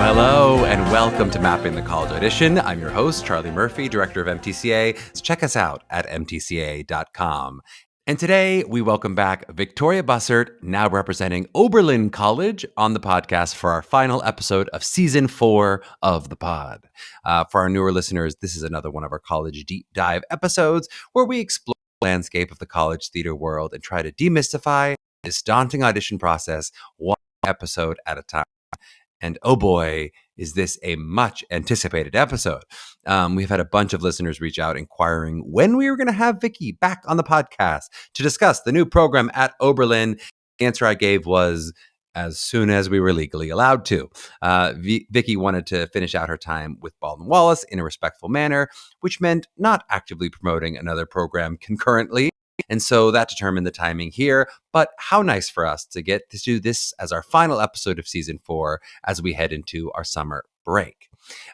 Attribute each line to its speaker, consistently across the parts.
Speaker 1: Hello, and welcome to Mapping the College Audition. I'm your host, Charlie Murphy, director of MTCA. So check us out at mtca.com. And today we welcome back Victoria Bussert, now representing Oberlin College, on the podcast for our final episode of season 4 of the pod. For our newer listeners, this is another one of our college deep dive episodes where we explore the landscape of the college theater world and try to demystify this daunting audition process one episode at a time. And oh boy, is this a much anticipated episode. We've had a bunch of listeners reach out inquiring when we were going to have Vicky back on the podcast to discuss the new program at Oberlin. The answer I gave was as soon as we were legally allowed to. Vicky wanted to finish out her time with Baldwin Wallace in a respectful manner, which meant not actively promoting another program concurrently. And so that determined the timing here. But how nice for us to get to do this as our final episode of season 4 as we head into our summer break.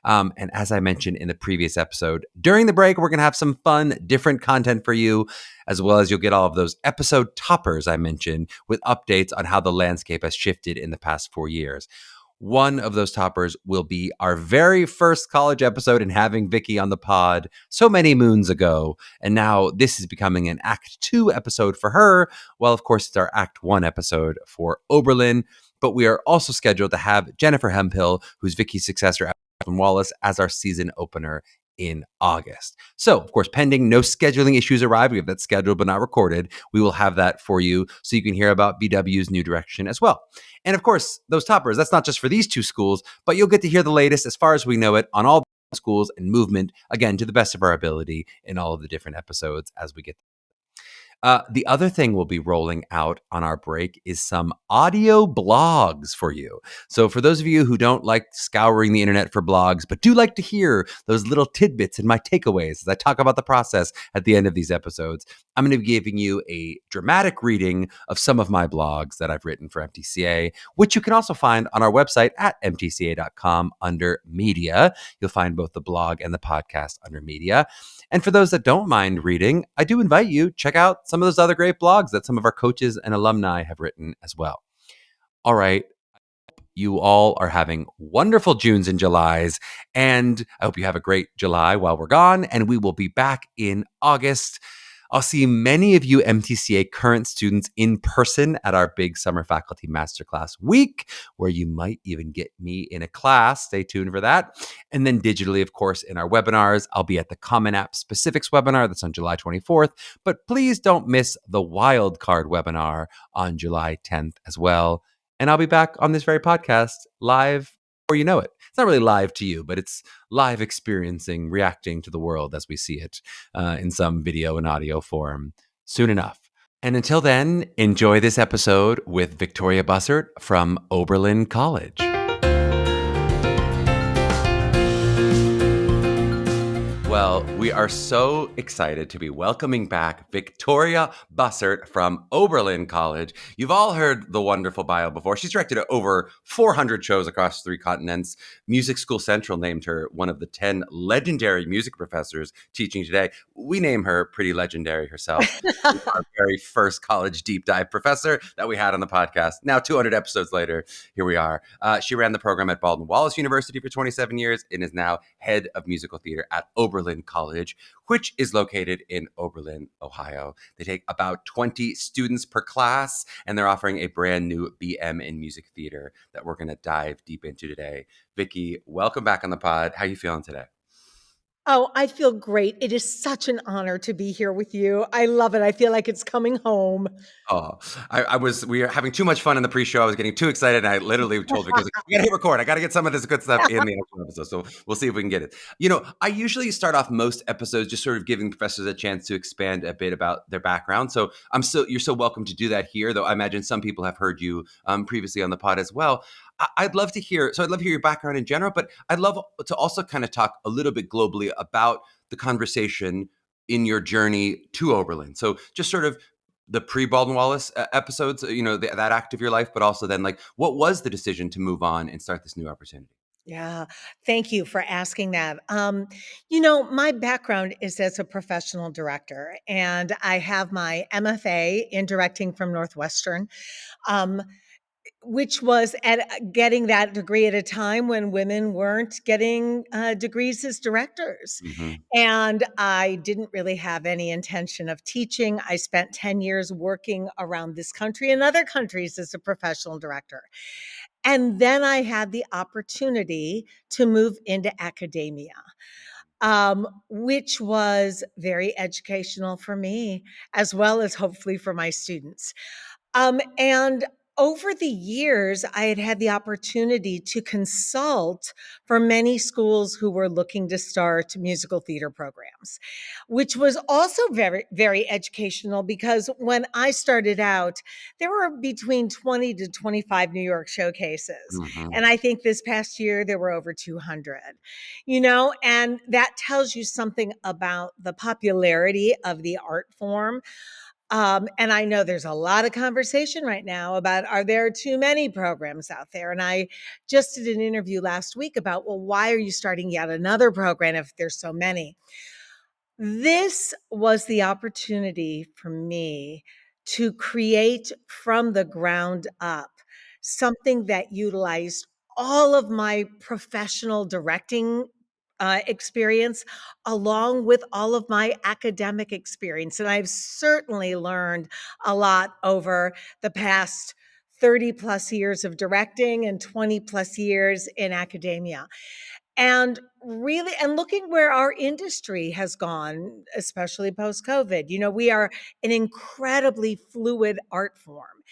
Speaker 1: And as I mentioned in the previous episode, during the break, we're going to have some fun, different content for you, as well as you'll get all of those episode toppers I mentioned with updates on how the landscape has shifted in the past 4 years. One of those toppers will be our very first college episode in having Vicky on the pod so many moons ago. And now this is becoming an Act 2 episode for her. Well, of course, it's our Act 1 episode for Oberlin. But we are also scheduled to have Jennifer Hemphill, who's Vicky's successor at Baldwin Wallace, as our season opener in August. So, of course, pending no scheduling issues arrive, we have that scheduled but not recorded. We will have that for you so you can hear about BW's new direction as well. And of course, those toppers, that's not just for these 2 schools, but you'll get to hear the latest as far as we know it on all schools and movement, again, to the best of our ability in all of the different episodes as we get. The other thing we'll be rolling out on our break is some audio blogs for you. So for those of you who don't like scouring the internet for blogs, but do like to hear those little tidbits and my takeaways as I talk about the process at the end of these episodes, I'm going to be giving you a dramatic reading of some of my blogs that I've written for MTCA, which you can also find on our website at mtca.com under media. You'll find both the blog and the podcast under media. And for those that don't mind reading, I do invite you to check out some of those other great blogs that some of our coaches and alumni have written as well. All right. You all are having wonderful Junes and Julys, and I hope you have a great July while we're gone, and we will be back in August. I'll see many of you MTCA current students in person at our big summer faculty masterclass week, where you might even get me in a class. Stay tuned for that. And then digitally, of course, in our webinars, I'll be at the Common App Specifics webinar that's on July 24th. But please don't miss the Wildcard webinar on July 10th as well. And I'll be back on this very podcast live before you know it. It's not really live to you, but it's live experiencing, reacting to the world as we see it in some video and audio form soon enough. And until then, enjoy this episode with Victoria Bussert from Oberlin College. Well, we are so excited to be welcoming back Victoria Bussert from Oberlin College. You've all heard the wonderful bio before. She's directed over 400 shows across 3 continents. Music School Central named her one of the 10 legendary music professors teaching today. We name her pretty legendary herself. Our very first college deep dive professor that we had on the podcast. Now, 200 episodes later, here we are. She ran the program at Baldwin Wallace University for 27 years and is now head of musical theater at Oberlin College, which is located in Oberlin, Ohio. They take about 20 students per class, and they're offering a brand new BM in music theater that we're going to dive deep into today. Vicky, welcome back on the pod. How are you feeling today?
Speaker 2: Oh, I feel great. It is such an honor to be here with you. I love it. I feel like it's coming home.
Speaker 1: Oh, we were having too much fun in the pre-show. I was getting too excited. And I literally told Vicky, I got to hit record. I got to get some of this good stuff in the actual episode. So we'll see if we can get it. You know, I usually start off most episodes just sort of giving professors a chance to expand a bit about their background. So you're so welcome to do that here, though I imagine some people have heard you previously on the pod as well. I'd love to hear your background in general, but I'd love to also kind of talk a little bit globally about the conversation in your journey to Oberlin. So just sort of the pre-Baldwin Wallace episodes, that act of your life, but also then like, what was the decision to move on and start this new opportunity?
Speaker 2: Yeah, thank you for asking that. My background is as a professional director, and I have my MFA in directing from Northwestern, um, which was at getting that degree at a time when women weren't getting degrees as directors.
Speaker 1: Hmm.
Speaker 2: And I didn't really have any intention of teaching. I spent 10 years working around this country and other countries as a professional director. And then I had the opportunity to move into academia, which was very educational for me, as well as hopefully for my students. And over the years, I had had the opportunity to consult for many schools who were looking to start musical theater programs, which was also very, very educational because when I started out, there were between 20 to 25 New York showcases.
Speaker 1: Hmm.
Speaker 2: And I think this past year, there were over 200, and that tells you something about the popularity of the art form. And I know there's a lot of conversation right now about are there too many programs out there? And I just did an interview last week about, well, why are you starting yet another program if there's so many? This was the opportunity for me to create from the ground up something that utilized all of my professional directing experience along with all of my academic experience. And I've certainly learned a lot over the past 30 plus years of directing and 20 plus years in academia. And really, and looking where our industry has gone, especially post COVID, we are an incredibly fluid art form.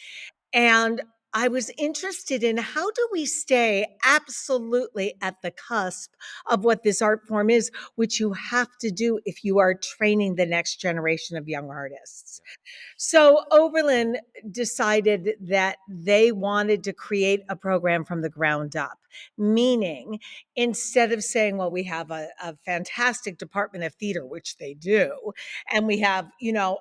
Speaker 2: And I was interested in how do we stay absolutely at the cusp of what this art form is, which you have to do if you are training the next generation of young artists. So Oberlin decided that they wanted to create a program from the ground up, meaning instead of saying, well, we have a fantastic department of theater, which they do, and we have,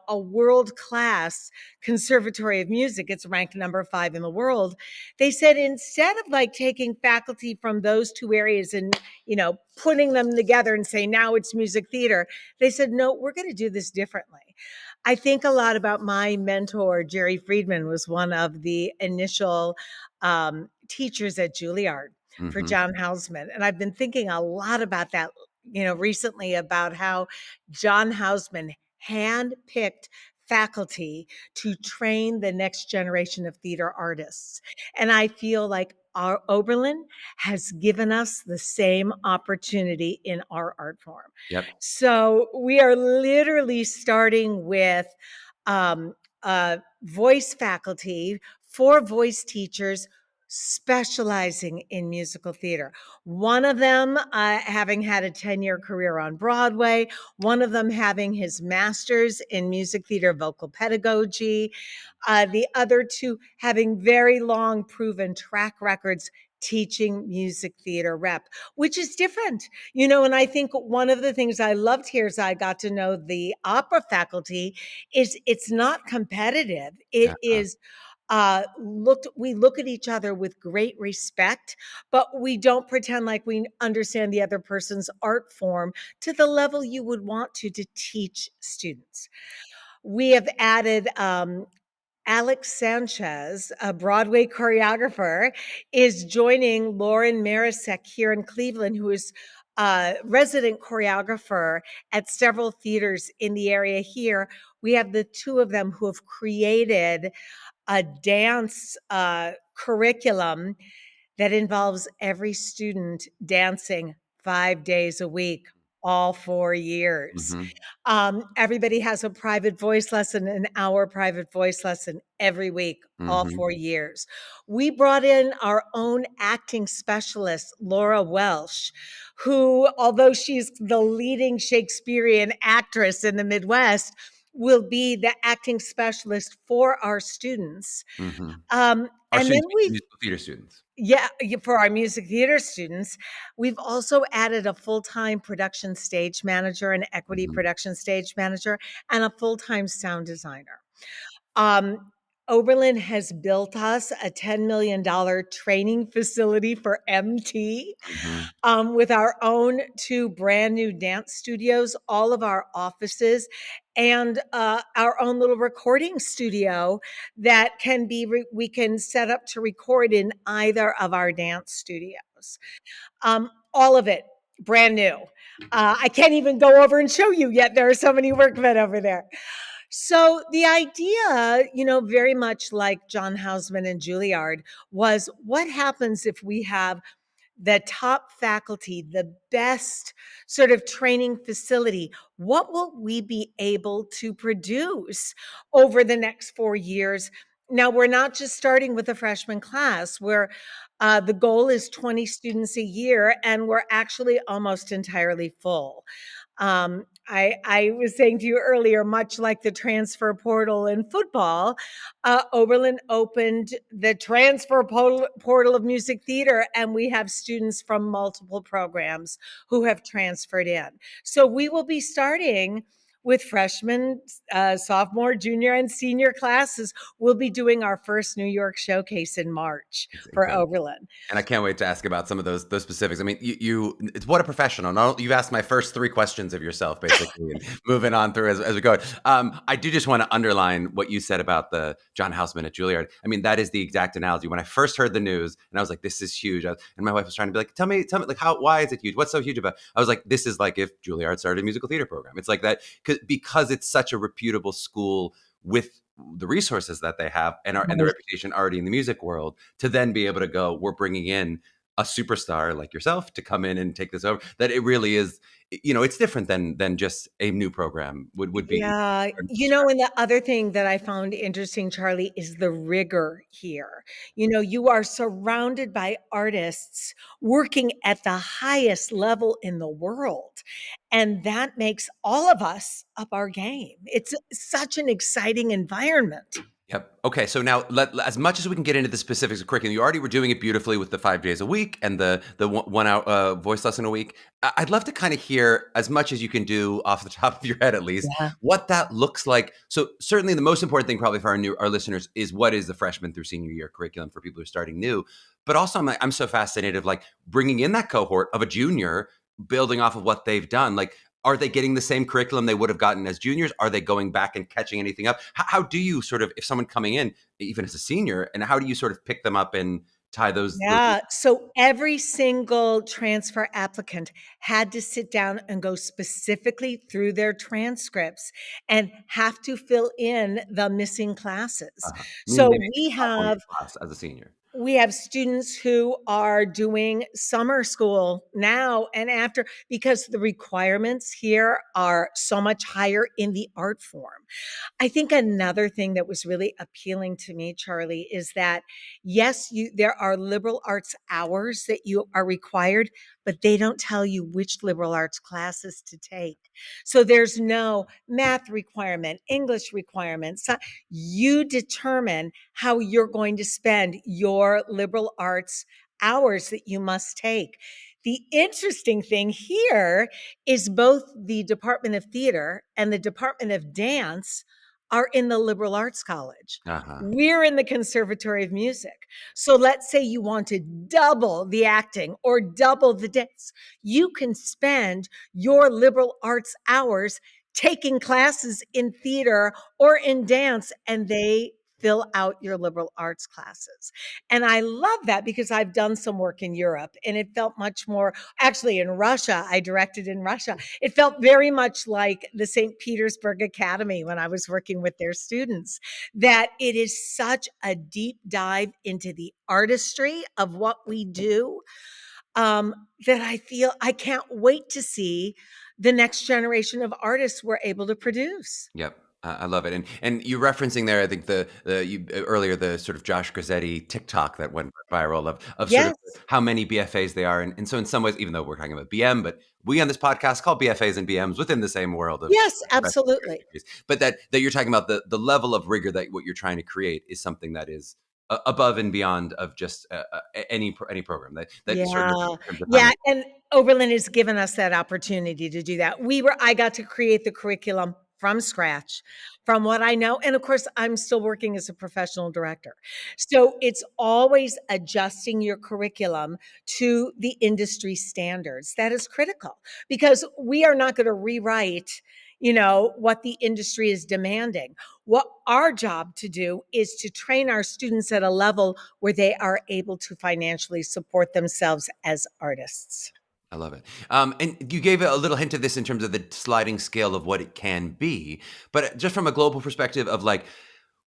Speaker 2: a world class conservatory of music, it's ranked number 5 in the world. They said instead of like taking faculty from those two areas and, putting them together and say, now it's music theater, they said, no, we're going to do this differently. I think a lot about my mentor, Jerry Friedman, was one of the initial teachers at Juilliard for
Speaker 1: Hmm.
Speaker 2: John Houseman. And I've been thinking a lot about that, recently about how John Houseman handpicked faculty to train the next generation of theater artists. And I feel like our Oberlin has given us the same opportunity in our art form.
Speaker 1: Yep.
Speaker 2: So we are literally starting with voice faculty, 4 voice teachers specializing in musical theater. One of them having had a 10-year career on Broadway, one of them having his master's in music theater vocal pedagogy, the other two having very long proven track records teaching music theater rep, which is different. And I think one of the things I loved here as I got to know the opera faculty is it's not competitive. It
Speaker 1: Uh-huh.
Speaker 2: is we look at each other with great respect, but we don't pretend like we understand the other person's art form to the level you would want to teach students. We have added Alex Sanchez, a Broadway choreographer, is joining Lauren Marisek here in Cleveland, who is a resident choreographer at several theaters in the area here. We have the two of them who have created a dance curriculum that involves every student dancing 5 days a week, all 4 years.
Speaker 1: Hmm.
Speaker 2: Everybody has a private voice lesson, an hour private voice lesson every week, all
Speaker 1: Hmm.
Speaker 2: 4 years. We brought in our own acting specialist, Laura Welsh, who, although she's the leading Shakespearean actress in the Midwest, will be the acting specialist for our students.
Speaker 1: Hmm. Our
Speaker 2: And then
Speaker 1: students,
Speaker 2: we've
Speaker 1: musical theater students.
Speaker 2: yeah, for our music theater students, we've also added a full-time production stage manager, an equity
Speaker 1: Hmm.
Speaker 2: production stage manager, and a full-time sound designer. Um, Oberlin has built us a $10 million training facility for MT,
Speaker 1: Mhm.
Speaker 2: with our own 2 brand new dance studios, all of our offices, and our own little recording studio that can be we can set up to record in either of our dance studios. All of it brand new. I can't even go over and show you yet. There are so many workmen over there. So the idea, very much like John Houseman and Juilliard, was what happens if we have the top faculty, the best sort of training facility? What will we be able to produce over the next 4 years? Now, we're not just starting with a freshman class, where the goal is 20 students a year, and we're actually almost entirely full. I was saying to you earlier, much like the transfer portal in football, Oberlin opened the transfer portal of music theater, and we have students from multiple programs who have transferred in. So we will be starting with freshmen, sophomore, junior, and senior classes. We'll be doing our first New York showcase in March
Speaker 1: It's
Speaker 2: for
Speaker 1: incredible.
Speaker 2: Oberlin.
Speaker 1: And I can't wait to ask about some of those specifics. I mean, it's what a professional. Not, you've asked my first 3 questions of yourself, basically, and moving on through as we go. I do just want to underline what you said about the John Houseman at Juilliard. I mean, that is the exact analogy. When I first heard the news, and I was like, "This is huge," and my wife was trying to be like, "Tell me, like, why is it huge? What's so huge about?" I was like, "This is like if Juilliard started a musical theater program. It's like that because it's such a reputable school with the resources that they have and the reputation already in the music world, to then be able to go, we're bringing in a superstar like yourself to come in and take this over. That it really is, it's different than just a new program would be.
Speaker 2: Yeah, and the other thing that I found interesting, Charlie, is the rigor here. You are surrounded by artists working at the highest level in the world, and that makes all of us up our game. It's such an exciting environment.
Speaker 1: Yep. Okay. So now, as much as we can get into the specifics of curriculum, you already were doing it beautifully with the 5 days a week and the 1 hour voice lesson a week. I'd love to kind of hear, as much as you can do off the top of your head, at least,
Speaker 2: Yeah.
Speaker 1: what that looks like. So certainly, the most important thing probably for our listeners is what is the freshman through senior year curriculum for people who are starting new. But also, I'm so fascinated of like bringing in that cohort of a junior, building off of what they've done. Like, are they getting the same curriculum they would have gotten as juniors? Are they going back and catching anything up? How do you sort of, if someone coming in, even as a senior, and how do you sort of pick them up and tie those?
Speaker 2: Yeah. So every single transfer applicant had to sit down and go specifically through their transcripts and have to fill in the missing classes.
Speaker 1: Meaning
Speaker 2: So
Speaker 1: they may be a sophomore in class as a senior.
Speaker 2: we have students who are doing summer school now and after, because the requirements here are so much higher in the art form. I think another thing that was really appealing to me, Charlie, is that yes, there are liberal arts hours that you are required, but they don't tell you which liberal arts classes to take. So there's no math requirement, English requirement. So you determine how you're going to spend your liberal arts hours that you must take. The interesting thing here is both the Department of Theater and the Department of Dance are in the liberal arts college.
Speaker 1: Uh-huh.
Speaker 2: We're in the Conservatory of Music. So let's say you want to double the acting or double the dance. You can spend your liberal arts hours taking classes in theater or in dance, and they fill out your liberal arts classes. And I love that because I've done some work in Europe, and it felt much more, actually in Russia, I directed in Russia. It felt very much like the St. Petersburg Academy when I was working with their students, that it is such a deep dive into the artistry of what we do, that I feel I can't wait to see the next generation of artists we're able to produce.
Speaker 1: Yep. I love it. And you referencing there, I think earlier, the sort of Josh Grazzetti TikTok that went viral of sort of
Speaker 2: Yes.
Speaker 1: how many BFAs they are. And so in some ways, even though we're talking about BM, but we on this podcast call BFAs and BMs within the same world of
Speaker 2: Yes,
Speaker 1: professional
Speaker 2: absolutely.
Speaker 1: degrees. But that you're talking about the level of rigor that what you're trying to create is something that is above and beyond of just any program that sort of
Speaker 2: Yeah.
Speaker 1: in terms of how
Speaker 2: Yeah, and Oberlin has given us that opportunity to do that. I got to create the curriculum from scratch, from what I know. And of course, I'm still working as a professional director. So it's always adjusting your curriculum to the industry standards. That is critical because we are not going to rewrite, what the industry is demanding. What our job to do is to train our students at a level where they are able to financially support themselves as artists.
Speaker 1: I love it. And you gave a little hint of this in terms of the sliding scale of what it can be, but just from a global perspective of like,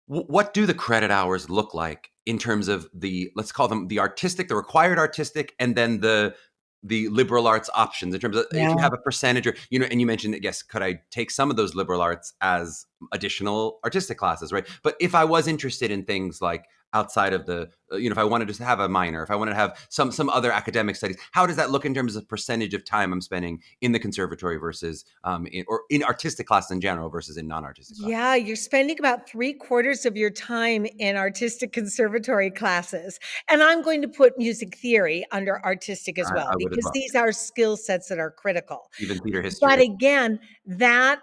Speaker 1: what do the credit hours look like in terms of let's call them the artistic, the required artistic, and then the liberal arts options in terms of if you
Speaker 2: Yeah.
Speaker 1: have a percentage or, and you mentioned, yes, could I take some of those liberal arts as additional artistic classes, right? But if I was interested in things like outside of if I wanted to have a minor, if I wanted to have some other academic studies, how does that look in terms of percentage of time I'm spending in the conservatory versus in artistic class in general versus in non-artistic class?
Speaker 2: Yeah, you're spending about 3/4 of your time in artistic conservatory classes. And I'm going to put music theory under artistic as well,
Speaker 1: I would as
Speaker 2: because
Speaker 1: well.
Speaker 2: these are skill sets that are critical.
Speaker 1: Even theater
Speaker 2: But
Speaker 1: history.
Speaker 2: again, that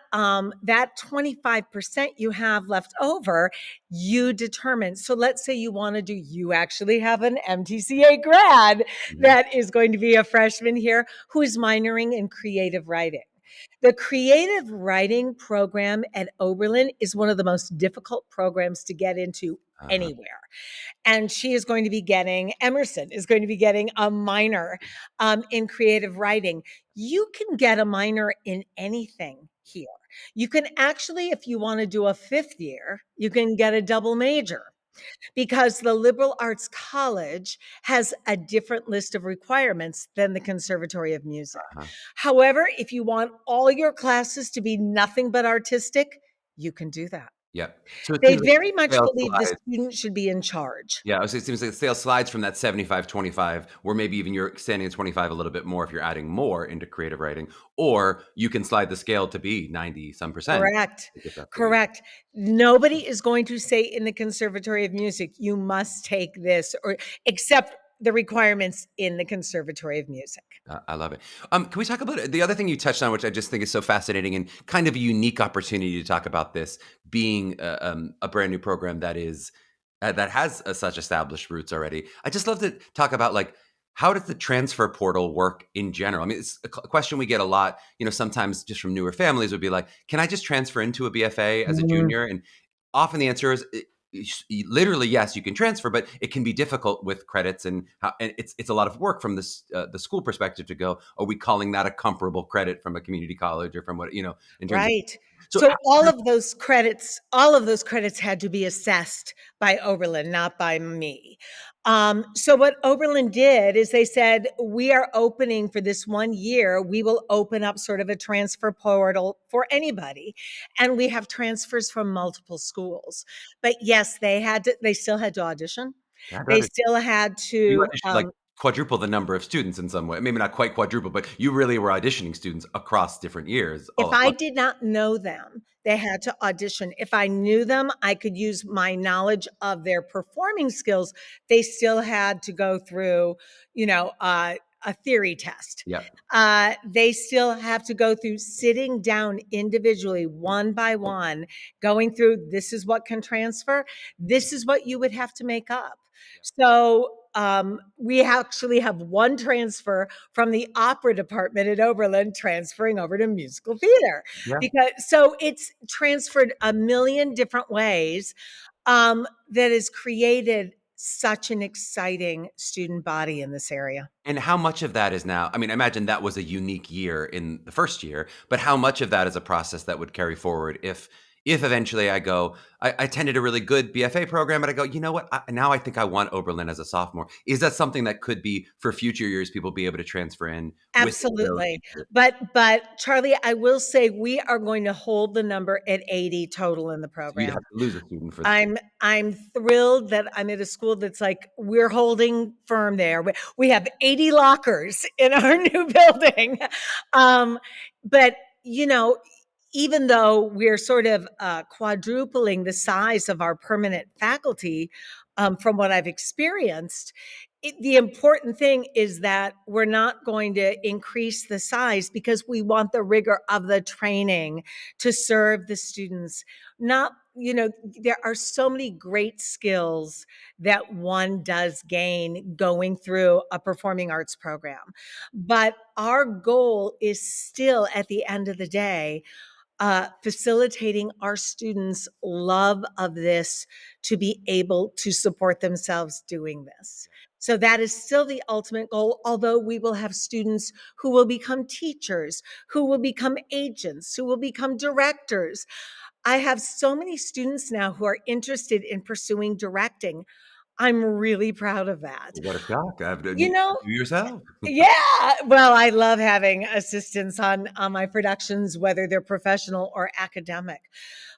Speaker 2: 25% you have left over, you determine. So let's say you actually have an MTCA grad
Speaker 1: Mhm.
Speaker 2: that is going to be a freshman here who is minoring in creative writing. The creative writing program at Oberlin is one of the most difficult programs to get into
Speaker 1: Uh-huh.
Speaker 2: anywhere. And she is going to be getting, Emerson is going to be getting a minor in creative writing. You can get a minor in anything here. You can actually, if you want to do a fifth year, you can get a double major because the liberal arts college has a different list of requirements than the Conservatory of Music.
Speaker 1: Uh-huh.
Speaker 2: However, if you want all your classes to be nothing but artistic, you can do that.
Speaker 1: Yep. So it
Speaker 2: They
Speaker 1: seems like
Speaker 2: very
Speaker 1: the
Speaker 2: much
Speaker 1: scale
Speaker 2: believe the
Speaker 1: slides.
Speaker 2: student should be in charge.
Speaker 1: Yeah, it seems like the scale slides from that 75-25, where maybe even you're extending the 25 a little bit more if you're adding more into creative writing, or you can slide the scale to be 90 some percent
Speaker 2: Correct.
Speaker 1: if that's what you.
Speaker 2: Correct. Nobody is going to say in the Conservatory of Music, you must take this, or except the requirements in the Conservatory of Music.
Speaker 1: I love it. Can we talk about the other thing you touched on, which I just think is so fascinating and kind of a unique opportunity to talk about this being a brand new program that has such established roots already. I just love to talk about like how does the transfer portal work in general? I mean, it's a question we get a lot. Sometimes just from newer families would be like, "Can I just transfer into a BFA as a
Speaker 2: Mm.
Speaker 1: junior?" And often the answer is literally yes, you can transfer, but it can be difficult with credits and it's a lot of work from the school perspective to go, are we calling that a comparable credit from a community college or from what in terms of
Speaker 2: Right.
Speaker 1: so
Speaker 2: So all of those credits had to be assessed by Oberlin, not by me. So what Oberlin did is they said, we are opening for this 1 year, we will open up sort of a transfer portal for anybody. And we have transfers from multiple schools. But yes, they still had to audition.
Speaker 1: yeah,
Speaker 2: They
Speaker 1: brother,
Speaker 2: still had
Speaker 1: you
Speaker 2: to,
Speaker 1: auditioned like quadruple the number of students in some way, maybe not quite quadruple, but you really were auditioning students across different years
Speaker 2: if
Speaker 1: all at
Speaker 2: I
Speaker 1: once.
Speaker 2: did not know them, they had to audition. If I knew them, I could use my knowledge of their performing skills. They still had to go through, a theory test.
Speaker 1: Yeah,
Speaker 2: They still have to go through sitting down individually, one by one, going through this is what can transfer, this is what you would have to make up. So we actually have one transfer from the opera department at Oberlin transferring over to musical theater
Speaker 1: yeah.
Speaker 2: because so it's transferred a million different ways that has created such an exciting student body in this area.
Speaker 1: And how much of that is now, I mean, I imagine that was a unique year in the first year, but how much of that is a process that would carry forward if eventually I attended a really good BFA program and I go, you know what, now I think I want Oberlin as a sophomore. Is that something that could be for future years, people be able to transfer in with the skills?
Speaker 2: Absolutely. But Charlie, I will say we are going to hold the number at 80 total in the
Speaker 1: So you'd
Speaker 2: program.
Speaker 1: have to lose a student for.
Speaker 2: I'm thrilled that I'm at a school that's like, we're holding firm there. We have 80 lockers in our new building. But, you know, even though we're sort of quadrupling the size of our permanent faculty from what I've experienced, the important thing is that we're not going to increase the size because we want the rigor of the training to serve the students. Not, there are so many great skills that one does gain going through a performing arts program. But our goal is still, at the end of the day, facilitating our students' love of this to be able to support themselves doing this. So that is still the ultimate goal, although we will have students who will become teachers, who will become agents, who will become directors. I have so many students now who are interested in pursuing directing. I'm really proud of that.
Speaker 1: What a shock.
Speaker 2: You know,
Speaker 1: You yourself.
Speaker 2: yeah, well, I love having assistants on my productions, whether they're professional or academic.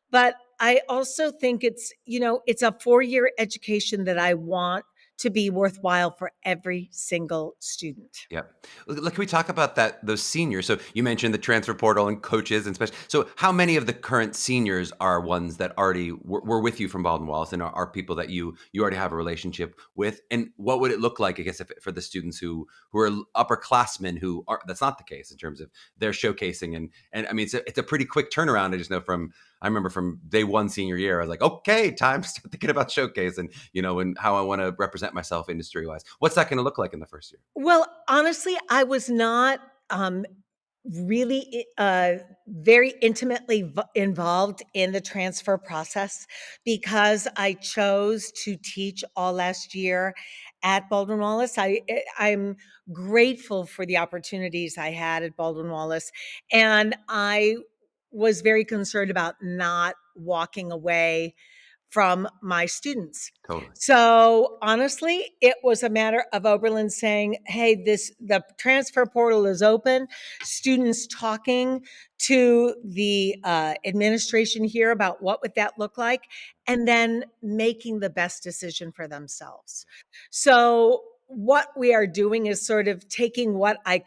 Speaker 2: But I also think it's a 4-year education that I want to be worthwhile for every single student.
Speaker 1: Yep. Can we talk about those seniors? So you mentioned the transfer portal and coaches and special. So how many of the current seniors are ones that already were with you from Baldwin Wallace and are people that you already have a relationship with? And what would it look like, I guess, for the students who are upperclassmen who are, that's not the case in terms of their showcasing and I mean it's a pretty quick turnaround. I remember from day one senior year, I was like, okay, time to start thinking about showcase and how I want to represent myself industry wise. What's that going to look like in the first year?
Speaker 2: Well, honestly, I was not really very intimately involved in the transfer process because I chose to teach all last year at Baldwin Wallace. I'm grateful for the opportunities I had at Baldwin Wallace, and I was very concerned about not walking away from my students.
Speaker 1: Totally.
Speaker 2: So honestly, it was a matter of Oberlin saying, hey, the transfer portal is open, students talking to the administration here about what would that look like, and then making the best decision for themselves. So what we are doing is sort of taking what I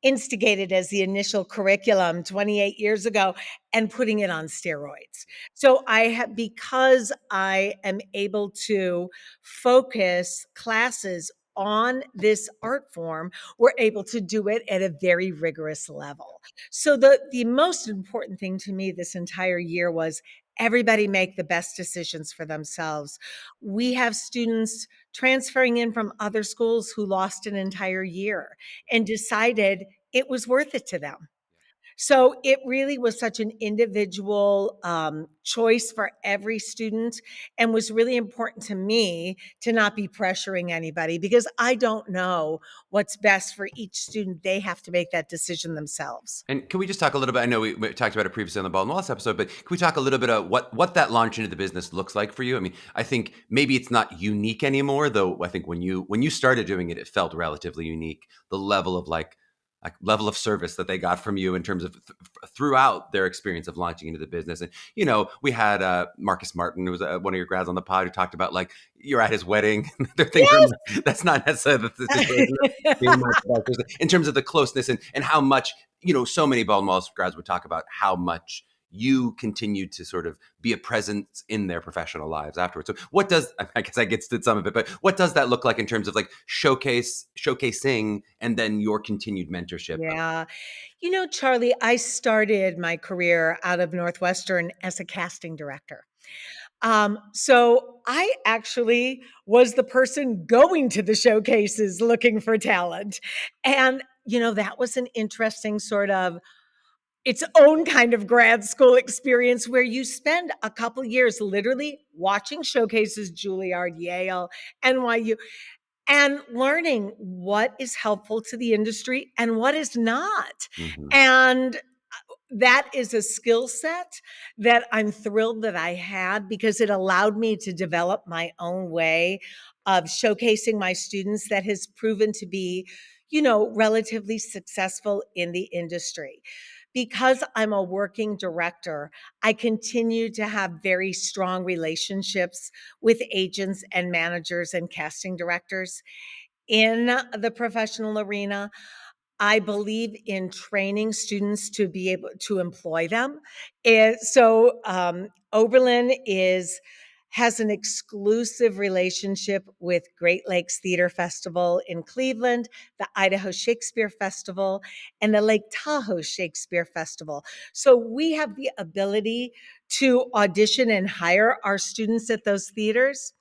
Speaker 2: instigated as the initial curriculum 28 years ago and putting it on steroids. So because I am able to focus classes on this art form, we're able to do it at a very rigorous level. So the most important thing to me this entire year was everybody make the best decisions for themselves. We have students transferring in from other schools who lost an entire year and decided it was worth it to them. So it really was such an individual choice for every student and was really important to me to not be pressuring anybody because I don't know what's best for each student. They have to make that decision themselves.
Speaker 1: And can we just talk a little bit? I know we talked about it previously on the Baldwin Wallace episode, but can we talk a little bit about what that launch into the business looks like for you? I mean, I think maybe it's not unique anymore, though. I think when you started doing it, it felt relatively unique. The level of level of service that they got from you in terms of throughout their experience of launching into the business. And we had Marcus Martin, who was one of your grads on the pod, who talked about you're at his wedding. There are things that's not necessarily the situation in terms of the closeness and how much so many Baldwin Wallace grads would talk about how much you continue to sort of be a presence in their professional lives afterwards. So I guess I get to some of it, but what does that look like in terms of showcasing and then your continued mentorship?
Speaker 2: Yeah. Charlie, I started my career out of Northwestern as a casting director. So I actually was the person going to the showcases looking for talent. And, that was an interesting sort of its own kind of grad school experience where you spend a couple years literally watching showcases, Juilliard, Yale, NYU, and learning what is helpful to the industry and what is not.
Speaker 1: Mm-hmm.
Speaker 2: And that is a skill set that I'm thrilled that I had because it allowed me to develop my own way of showcasing my students that has proven to be, relatively successful in the industry. Because I'm a working director, I continue to have very strong relationships with agents and managers and casting directors in the professional arena. I believe in training students to be able to employ them. Oberlin has an exclusive relationship with Great Lakes Theater Festival in Cleveland, the Idaho Shakespeare Festival, and the Lake Tahoe Shakespeare Festival. So we have the ability to audition and hire our students at those theaters.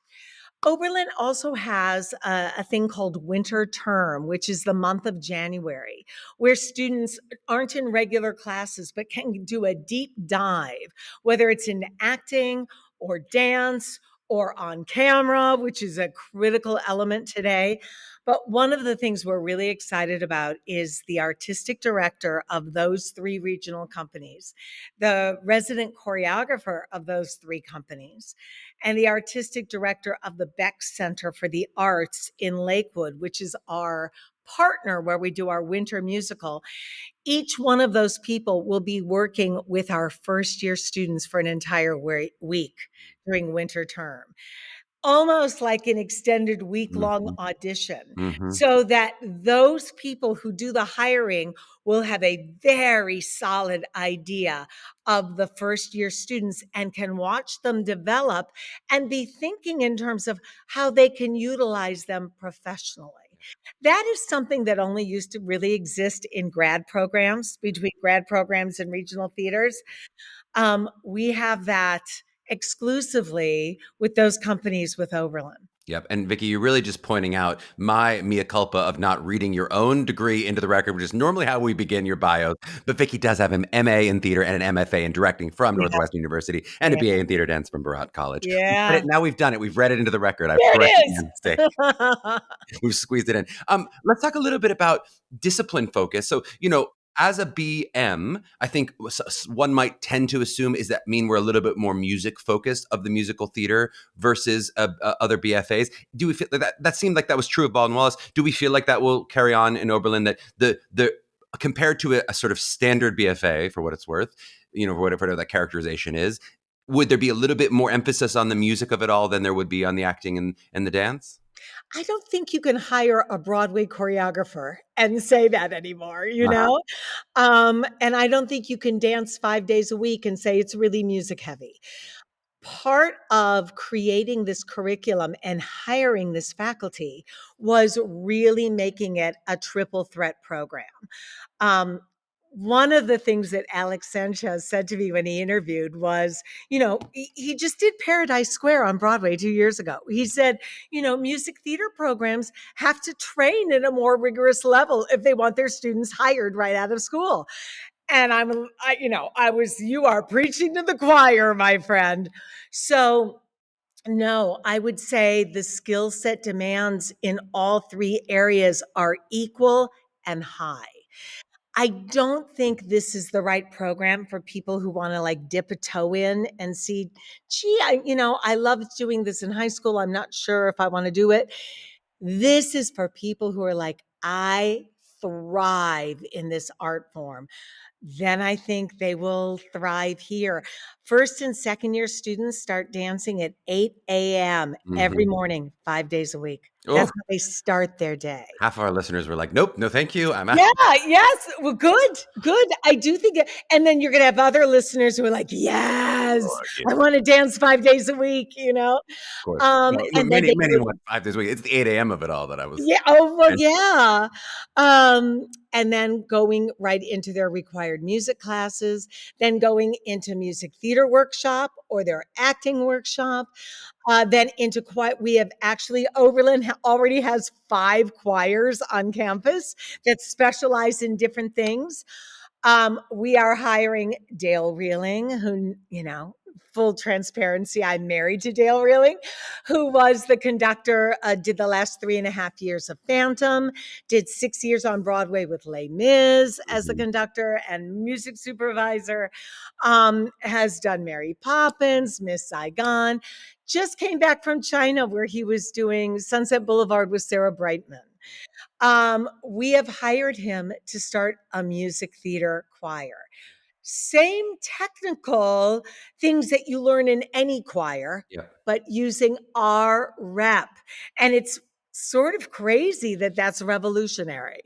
Speaker 2: Oberlin also has a thing called winter term, which is the month of January, where students aren't in regular classes but can do a deep dive, whether it's in acting or dance or on camera, which is a critical element today. But one of the things we're really excited about is the artistic director of those three regional companies, the resident choreographer of those three companies, and the artistic director of the Beck Center for the Arts in Lakewood, which is our partner where we do our winter musical. Each one of those people will be working with our first year students for an entire week during winter term, almost like an extended week-long
Speaker 1: Mhm.
Speaker 2: audition,
Speaker 1: Mhm.
Speaker 2: so that those people who do the hiring will have a very solid idea of the first-year students and can watch them develop and be thinking in terms of how they can utilize them professionally. That is something that only used to really exist in grad programs, between grad programs and regional theaters. We have that exclusively with those companies with Oberlin.
Speaker 1: Yep. And Vicky, you're really just pointing out my mea culpa of not reading your own degree into the record, which is normally how we begin your bios. But Vicky does have an MA in theater and an MFA in directing from
Speaker 2: Yeah,
Speaker 1: Northwestern University and a
Speaker 2: yeah,
Speaker 1: BA in theater dance from Barat College.
Speaker 2: yeah.
Speaker 1: Now we've done it. We've read it into the record. I've
Speaker 2: There
Speaker 1: corrected
Speaker 2: it
Speaker 1: my mistake.
Speaker 2: is.
Speaker 1: We've squeezed it in. Let's talk a little bit about discipline focus. So, as a BM, I think one might tend to assume is that mean we're a little bit more music focused of the musical theater versus other BFAs. Do we feel that seemed like that was true of Baldwin Wallace? Do we feel like that will carry on in Oberlin, that the compared to a sort of standard BFA, for what it's worth, whatever that characterization is, would there be a little bit more emphasis on the music of it all than there would be on the acting and the dance?
Speaker 2: I don't think you can hire a Broadway choreographer and say that anymore, you
Speaker 1: Uh-huh.
Speaker 2: know? And I don't think you can dance 5 days a week and say it's really music heavy. Part of creating this curriculum and hiring this faculty was really making it a triple threat program. Um, one of the things that Alex Sanchez said to me when he interviewed was, he just did Paradise Square on Broadway 2 years ago. He said, music theater programs have to train at a more rigorous level if they want their students hired right out of school. And you are preaching to the choir, my friend. So, no, I would say the skill set demands in all three areas are equal and high. I don't think this is the right program for people who want to like dip a toe in and see, gee, I loved doing this in high school. I'm not sure if I want to do it. This is for people who are like, I thrive in this art form. Then I think they will thrive here. First and second year students start dancing at 8 a.m. every
Speaker 1: Mhm.
Speaker 2: morning, 5 days a week.
Speaker 1: Oh,
Speaker 2: That's how they start their day.
Speaker 1: half of our listeners were like, "Nope, no, thank you. I'm out."
Speaker 2: Yeah, yes. Well, good, good. I do think and then you're gonna have other listeners who are like, yes,
Speaker 1: Oh, yeah,
Speaker 2: I want to dance 5 days a week,
Speaker 1: of course. No,
Speaker 2: and then
Speaker 1: many,
Speaker 2: they
Speaker 1: many
Speaker 2: go,
Speaker 1: want 5 days a week. It's the 8 a.m. of it all that I was.
Speaker 2: yeah, oh well, yeah. And then going right into their required music classes, then going into music theater workshop or their acting workshop, then into choir. We have actually Oberlin already has 5 choirs on campus that specialize in different things. We are hiring Dale Reeling, who, full transparency, I'm married to Dale Reeling, who was the conductor, did the last 3.5 years of Phantom, did 6 years on Broadway with Les Mis as the
Speaker 1: Mhm.
Speaker 2: conductor and music supervisor, has done Mary Poppins, Miss Saigon, just came back from China where he was doing Sunset Boulevard with Sarah Brightman. We have hired him to start a music theater choir. Same technical things that you learn in any choir,
Speaker 1: Yeah.
Speaker 2: but using our rep. And it's sort of crazy that that's revolutionary.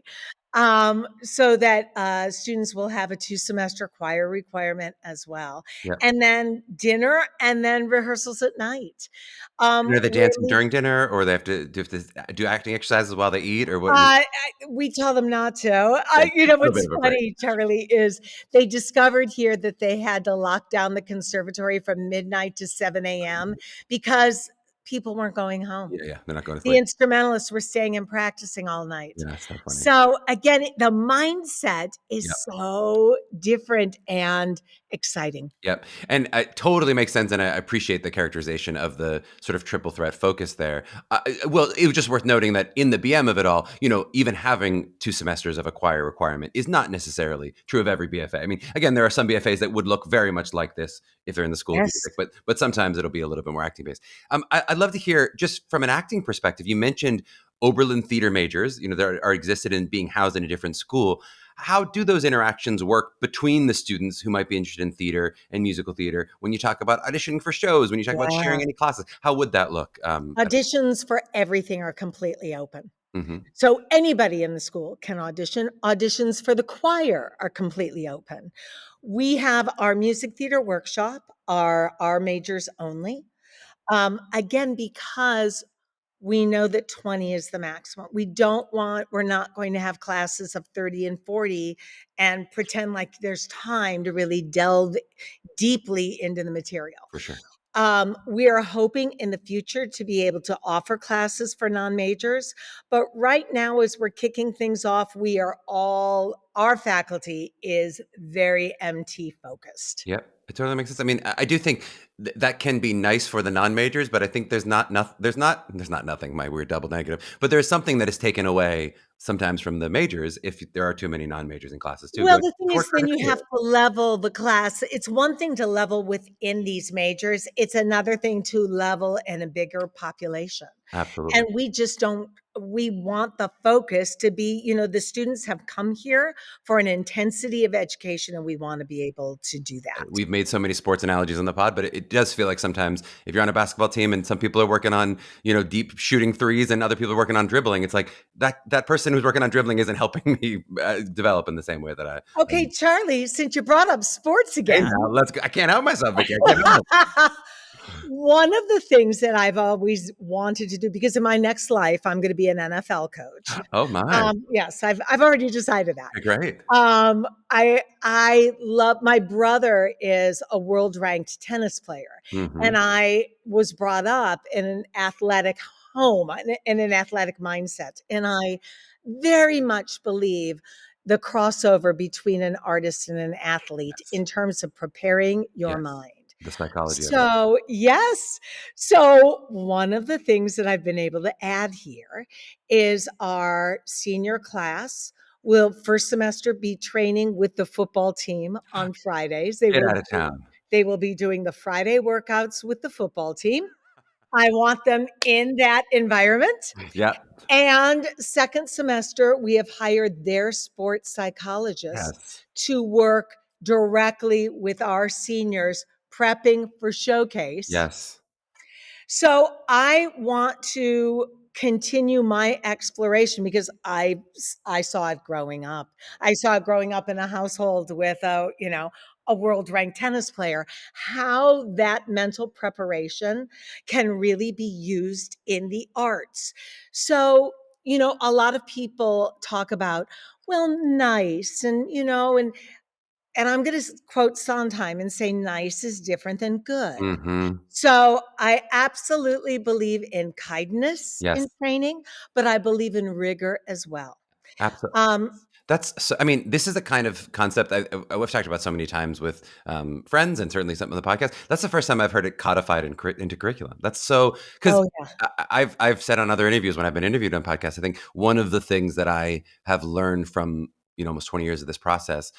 Speaker 2: So that students will have a 2-semester choir requirement as well.
Speaker 1: Yeah.
Speaker 2: And then dinner and then rehearsals at night.
Speaker 1: And are they
Speaker 2: We're
Speaker 1: dancing during dinner, or they have to do acting exercises while they eat, or what?
Speaker 2: we tell them not to.
Speaker 1: Yeah, a little bit
Speaker 2: What's
Speaker 1: of a break.
Speaker 2: funny, Charlie, is they discovered here that they had to lock down the conservatory from midnight to 7 a.m. because people weren't going home.
Speaker 1: Yeah, they're not going to
Speaker 2: The
Speaker 1: sleep.
Speaker 2: instrumentalists were staying and practicing all night.
Speaker 1: Yeah, that's so funny.
Speaker 2: So again, the mindset
Speaker 1: Yeah.
Speaker 2: is so different and exciting.
Speaker 1: Yep. And it totally makes sense. And I appreciate the characterization of the sort of triple threat focus there. Well, it was just worth noting that in the BM of it all, even having 2 semesters of a choir requirement is not necessarily true of every BFA. I mean, again, there are some BFAs that would look very much like this if they're in the School of
Speaker 2: Yes.
Speaker 1: Music, but sometimes it'll be a little bit more acting based. I'd love to hear, just from an acting perspective, you mentioned Oberlin theater majors, that are existed in being housed in a different school. How do those interactions work between the students who might be interested in theater and musical theater when you talk about auditioning for shows, when you talk about sharing
Speaker 2: Yeah.
Speaker 1: any classes? How would that look?
Speaker 2: Auditions for everything are completely open.
Speaker 1: Mhm.
Speaker 2: So anybody in the school can audition. Auditions for the choir are completely open. We have our music theater workshop, our majors only. Again, because we know that 20 is the maximum. We're not going to have classes of 30 and 40 and pretend like there's time to really delve deeply into the material.
Speaker 1: For sure.
Speaker 2: We are hoping in the future to be able to offer classes for non-majors, but right now, as we're kicking things off, our faculty is very MT focused.
Speaker 1: Yep. It totally makes sense. I mean, I do think that can be nice for the non-majors, but I think there's not nothing, my weird double negative, but there's something that is taken away sometimes from the majors if there are too many non-majors in classes too.
Speaker 2: Well,
Speaker 1: Going,
Speaker 2: the thing
Speaker 1: "It
Speaker 2: is
Speaker 1: works
Speaker 2: then
Speaker 1: better
Speaker 2: you
Speaker 1: for
Speaker 2: have
Speaker 1: you."
Speaker 2: to level the class. It's one thing to level within these majors. It's another thing to level in a bigger population.
Speaker 1: Absolutely.
Speaker 2: And we want the focus to be, the students have come here for an intensity of education, and we want to be able to do that.
Speaker 1: We've made so many sports analogies on the pod, but it does feel like sometimes if you're on a basketball team and some people are working on, deep shooting threes and other people are working on dribbling, it's like that person who's working on dribbling isn't helping me develop in the same way that I.
Speaker 2: Okay, Charlie, since you brought up sports
Speaker 1: Hey,
Speaker 2: again,
Speaker 1: now let's go. I can't help myself, Vicky. I can't help it.
Speaker 2: one of the things that I've always wanted to do, because in my next life, I'm going to be an NFL coach.
Speaker 1: Oh my,
Speaker 2: Yes, I've already decided that.
Speaker 1: great.
Speaker 2: I love my brother is a world ranked tennis player,
Speaker 1: Hmm.
Speaker 2: and I was brought up in an athletic home in an athletic mindset, and I very much believe the crossover between an artist and an athlete
Speaker 1: Yes,
Speaker 2: in terms of preparing your
Speaker 1: yes,
Speaker 2: mind.
Speaker 1: the psychology of it.
Speaker 2: So, yes. So, one of the things that I've been able to add here is our senior class will first semester be training with the football team on Fridays.
Speaker 1: Get out of town.
Speaker 2: They will be doing the Friday workouts with the football team. I want them in that environment.
Speaker 1: Yeah.
Speaker 2: And second semester, we have hired their sports psychologists
Speaker 1: Yes.
Speaker 2: to work directly with our seniors prepping for showcase.
Speaker 1: Yes.
Speaker 2: So I want to continue my exploration because I saw it growing up. I saw it growing up in a household with a world ranked tennis player, how that mental preparation can really be used in the arts. So, a lot of people talk about, well, nice and I'm going to quote Sondheim and say nice is different than good.
Speaker 1: Hmm.
Speaker 2: So I absolutely believe in kindness
Speaker 1: Yes.
Speaker 2: in training, but I believe in rigor as well.
Speaker 1: Absolutely.
Speaker 2: Um,
Speaker 1: That's so, I mean, this is the kind of concept I've talked about so many times with friends and certainly some of the podcast. That's the first time I've heard it codified into curriculum. That's so, because
Speaker 2: oh yeah.
Speaker 1: I've said on other interviews when I've been interviewed on podcasts, I think one of the things that I have learned from almost 20 years of this process,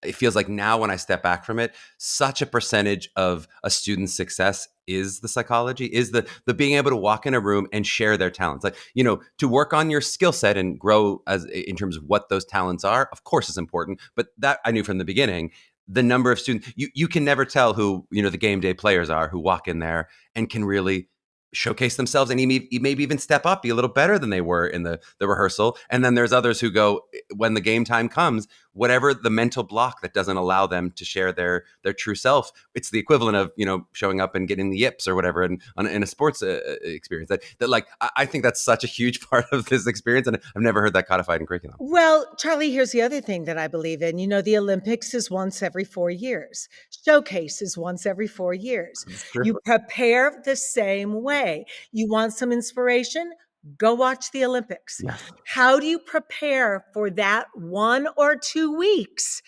Speaker 1: it feels like now when I step back from it, such a percentage of a student's success is the psychology, is the being able to walk in a room and share their talents. Like, to work on your skill set and grow as in terms of what those talents are, of course is important. But that I knew from the beginning, the number of students, you can never tell who, the game day players are who walk in there and can really showcase themselves and maybe even step up, be a little better than they were in the rehearsal. And then there's others who go, when the game time comes, whatever the mental block that doesn't allow them to share their true self, it's the equivalent of, showing up and getting the yips or whatever in a sports experience. That like, I think that's such a huge part of this experience, and I've never heard that codified in curriculum.
Speaker 2: Well, Charlie, here's the other thing that I believe in. The Olympics is once every 4 years. Showcase is once every 4 years. You prepare the same way. You want some inspiration? Go watch the Olympics.
Speaker 1: Yes.
Speaker 2: How do you prepare for that 1 or 2 weeks,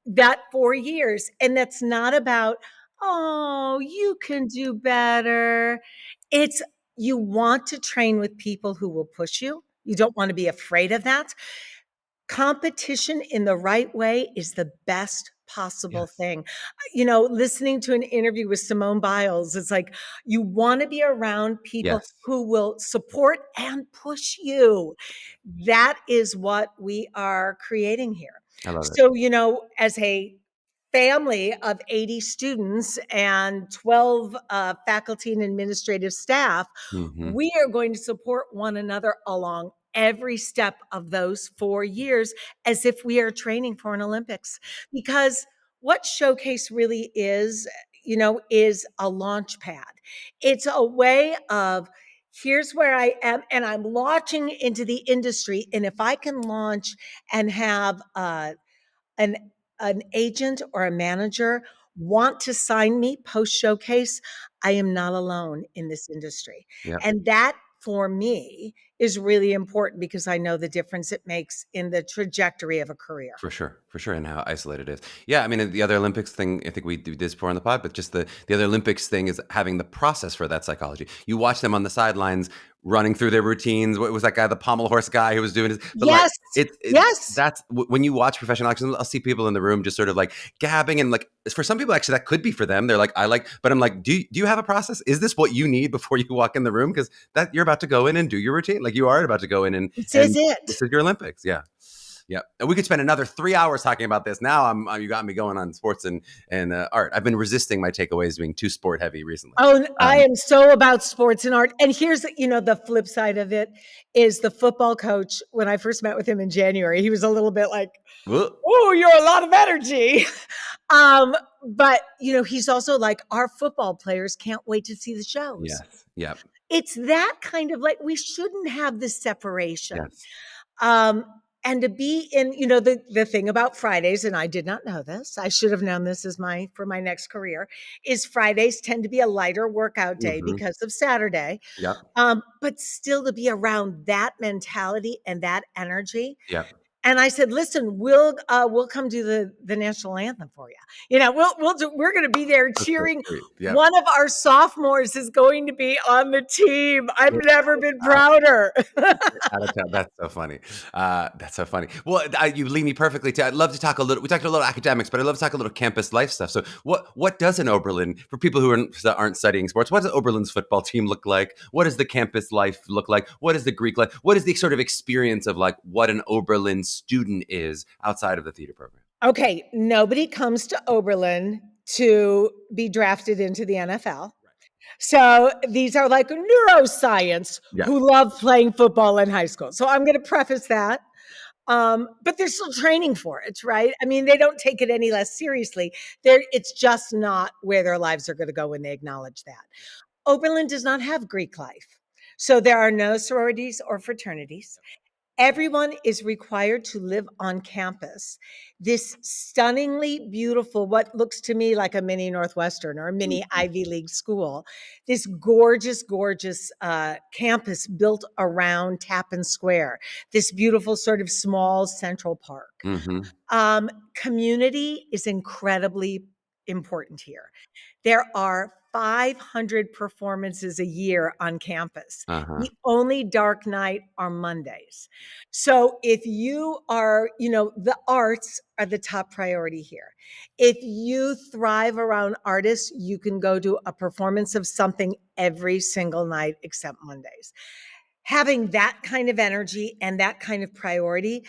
Speaker 2: that 4 years? And that's not about, oh, you can do better. It's you want to train with people who will push you. You don't want to be afraid of that. Competition in the right way is the best possible thing. Listening to an interview with Simone Biles, it's like you want to be around people who will support and push you. That is what we are creating here.
Speaker 1: I love it.
Speaker 2: So, as a family of 80 students and 12 faculty and administrative staff, we are going to support one another along every step of those 4 years as if we are training for an Olympics. Because what Showcase really is a launch pad. It's a way of, here's where I am, and I'm launching into the industry. And if I can launch and have an agent or a manager want to sign me post Showcase, I am not alone in this industry. And that, for me, is really important because I know the difference it makes in the trajectory of a career.
Speaker 1: For sure. And how isolated it is. Yeah, I mean, the other Olympics thing, I think we do this before on the pod, but just the other Olympics thing is having the process for that psychology. You watch them on the sidelines running through their routines. What was that guy, the pommel horse guy who was doing this? But
Speaker 2: yes.
Speaker 1: Yes. That's when you watch professional actions, I'll see people in the room just sort of like gabbing. And like, for some people, actually, that could be for them. They're like, but I'm like, do you have a process? Is this what you need before you walk in the room? Because that you're about to go in and do your routine. Like you are about to go in and
Speaker 2: this is it.
Speaker 1: This is your Olympics. Yeah. Yeah, and we could spend another 3 hours talking about this. Now you got me going on sports and art. I've been resisting my takeaways being too sport heavy recently.
Speaker 2: Oh, I am so about sports and art. And here's the flip side of it is the football coach. When I first met with him in January, he was a little bit like, "Oh, you're a lot of energy." But he's also like, our football players can't wait to see the shows.
Speaker 1: Yes. Yep.
Speaker 2: It's that kind of like, we shouldn't have this separation.
Speaker 1: Yes.
Speaker 2: And to be in, the thing about Fridays, and I did not know this, I should have known this for my next career, is Fridays tend to be a lighter workout day because of Saturday.
Speaker 1: Yep.
Speaker 2: But still to be around that mentality and that energy.
Speaker 1: Yep.
Speaker 2: And I said, listen, we'll come do the national anthem for you. We're going to be there cheering. Yep. One of our sophomores is going to be on the team. I've never been prouder.
Speaker 1: That's so funny. That's so funny. Well, you lead me perfectly to. I'd love to talk a little. We talked a little academics, but I'd love to talk a little campus life stuff. So, what does an Oberlin, for people who aren't studying sports, what does Oberlin's football team look like? What does the campus life look like? What is the Greek life? What is the sort of experience of like what an Oberlin student is outside of the theater program?
Speaker 2: Okay, nobody comes to Oberlin to be drafted into the NFL. So these are like neuroscience who love playing football in high school. So I'm going to preface that. But they're still training for it, right? I mean, they don't take it any less seriously. It's just not where their lives are going to go when they acknowledge that. Oberlin does not have Greek life. So there are no sororities or fraternities. Everyone is required to live on campus. This stunningly beautiful, what looks to me like a mini Northwestern or a mini Ivy League school, this gorgeous, gorgeous campus built around Tappan Square, this beautiful sort of small central park. Community is incredibly important here. There are 500 performances a year on campus. The only dark night are Mondays. So if you are, the arts are the top priority here. If you thrive around artists, you can go to a performance of something every single night except Mondays. Having that kind of energy and that kind of priority,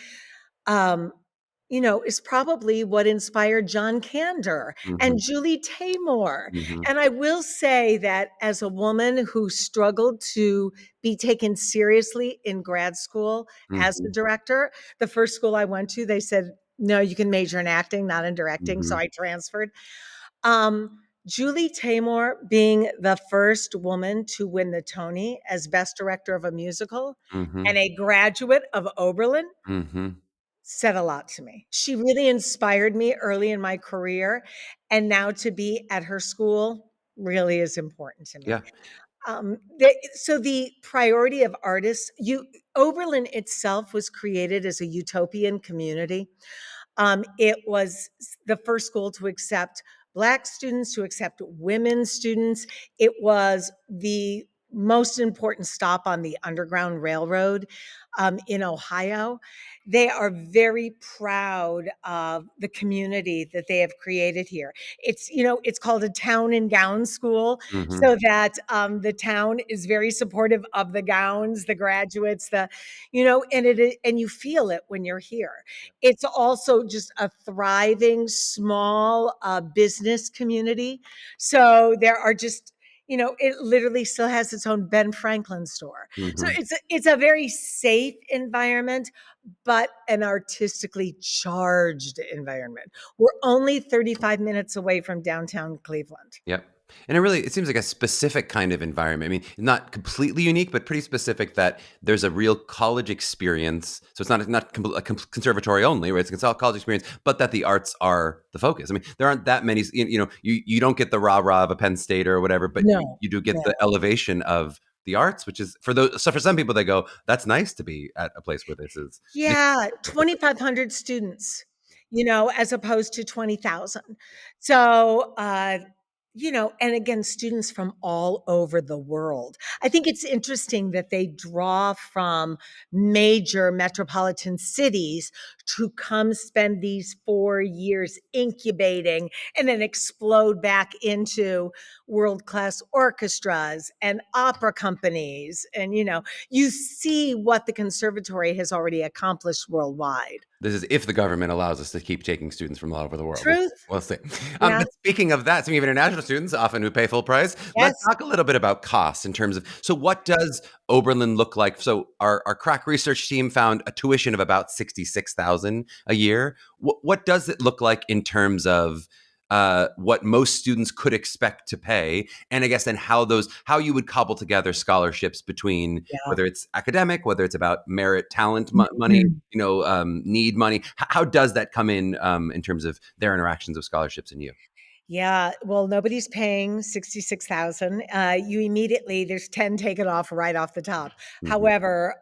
Speaker 2: is probably what inspired John Kander and
Speaker 1: Mhm.
Speaker 2: Julie Taymor.
Speaker 1: Mhm.
Speaker 2: And I will say that as a woman who struggled to be taken seriously in grad school as a
Speaker 1: Mhm.
Speaker 2: director, the first school I went to, they said, no, you can major in acting, not in directing. So
Speaker 1: Mhm.
Speaker 2: I transferred. Julie Taymor being the first woman to win the Tony as Best Director of a Musical
Speaker 1: Mhm.
Speaker 2: and a graduate of Oberlin
Speaker 1: Mhm.
Speaker 2: said a lot to me. She really inspired me early in my career, and now to be at her school really is important to
Speaker 1: Yeah.
Speaker 2: me. So the priority of artists, Oberlin itself was created as a utopian community. It was the first school to accept Black students, to accept women students. It was the most important stop on the Underground Railroad in Ohio. They are very proud of the community that they have created here. It's called a town and gown school,
Speaker 1: Mhm.
Speaker 2: so that the town is very supportive of the gowns, the graduates, and you feel it when you're here. It's also just a thriving small business community. So there are just, it literally still has its own Ben Franklin store. So
Speaker 1: Mhm.
Speaker 2: it's a very safe environment, but an artistically charged environment. We're only 35 minutes away from downtown Cleveland.
Speaker 1: Yep. And it seems like a specific kind of environment. I mean, not completely unique, but pretty specific that there's a real college experience. So it's not conservatory only, right? It's a college experience, but that the arts are the focus. I mean, there aren't that many, you don't get the rah-rah of a Penn State or whatever, but
Speaker 2: No,
Speaker 1: you do get
Speaker 2: no.
Speaker 1: the elevation of the arts, which is for some people they go, that's nice to be at a place where this is.
Speaker 2: Yeah, 2,500 students, as opposed to 20,000. So, and again, students from all over the world. I think it's interesting that they draw from major metropolitan cities to come spend these 4 years incubating and then explode back into world-class orchestras and opera companies. And, you see what the conservatory has already accomplished worldwide.
Speaker 1: This is if the government allows us to keep taking students from all over the world.
Speaker 2: Truth.
Speaker 1: We'll see.
Speaker 2: Yeah.
Speaker 1: But speaking of that, some of international students, often who pay full price, let's
Speaker 2: Yes.
Speaker 1: talk a little bit about costs in terms of, so what does Oberlin look like? So our crack research team found a tuition of about 66,000 a year. What does it look like in terms of what most students could expect to pay, and I guess then how you would cobble together scholarships between
Speaker 2: Yeah.
Speaker 1: whether it's academic, whether it's about merit, talent, money,
Speaker 2: Mhm.
Speaker 1: need money. How does that come in terms of their interactions with scholarships and you?
Speaker 2: Yeah, well, nobody's paying 66,000. You immediately there's 10 taken off right off the top.
Speaker 1: Mhm.
Speaker 2: However,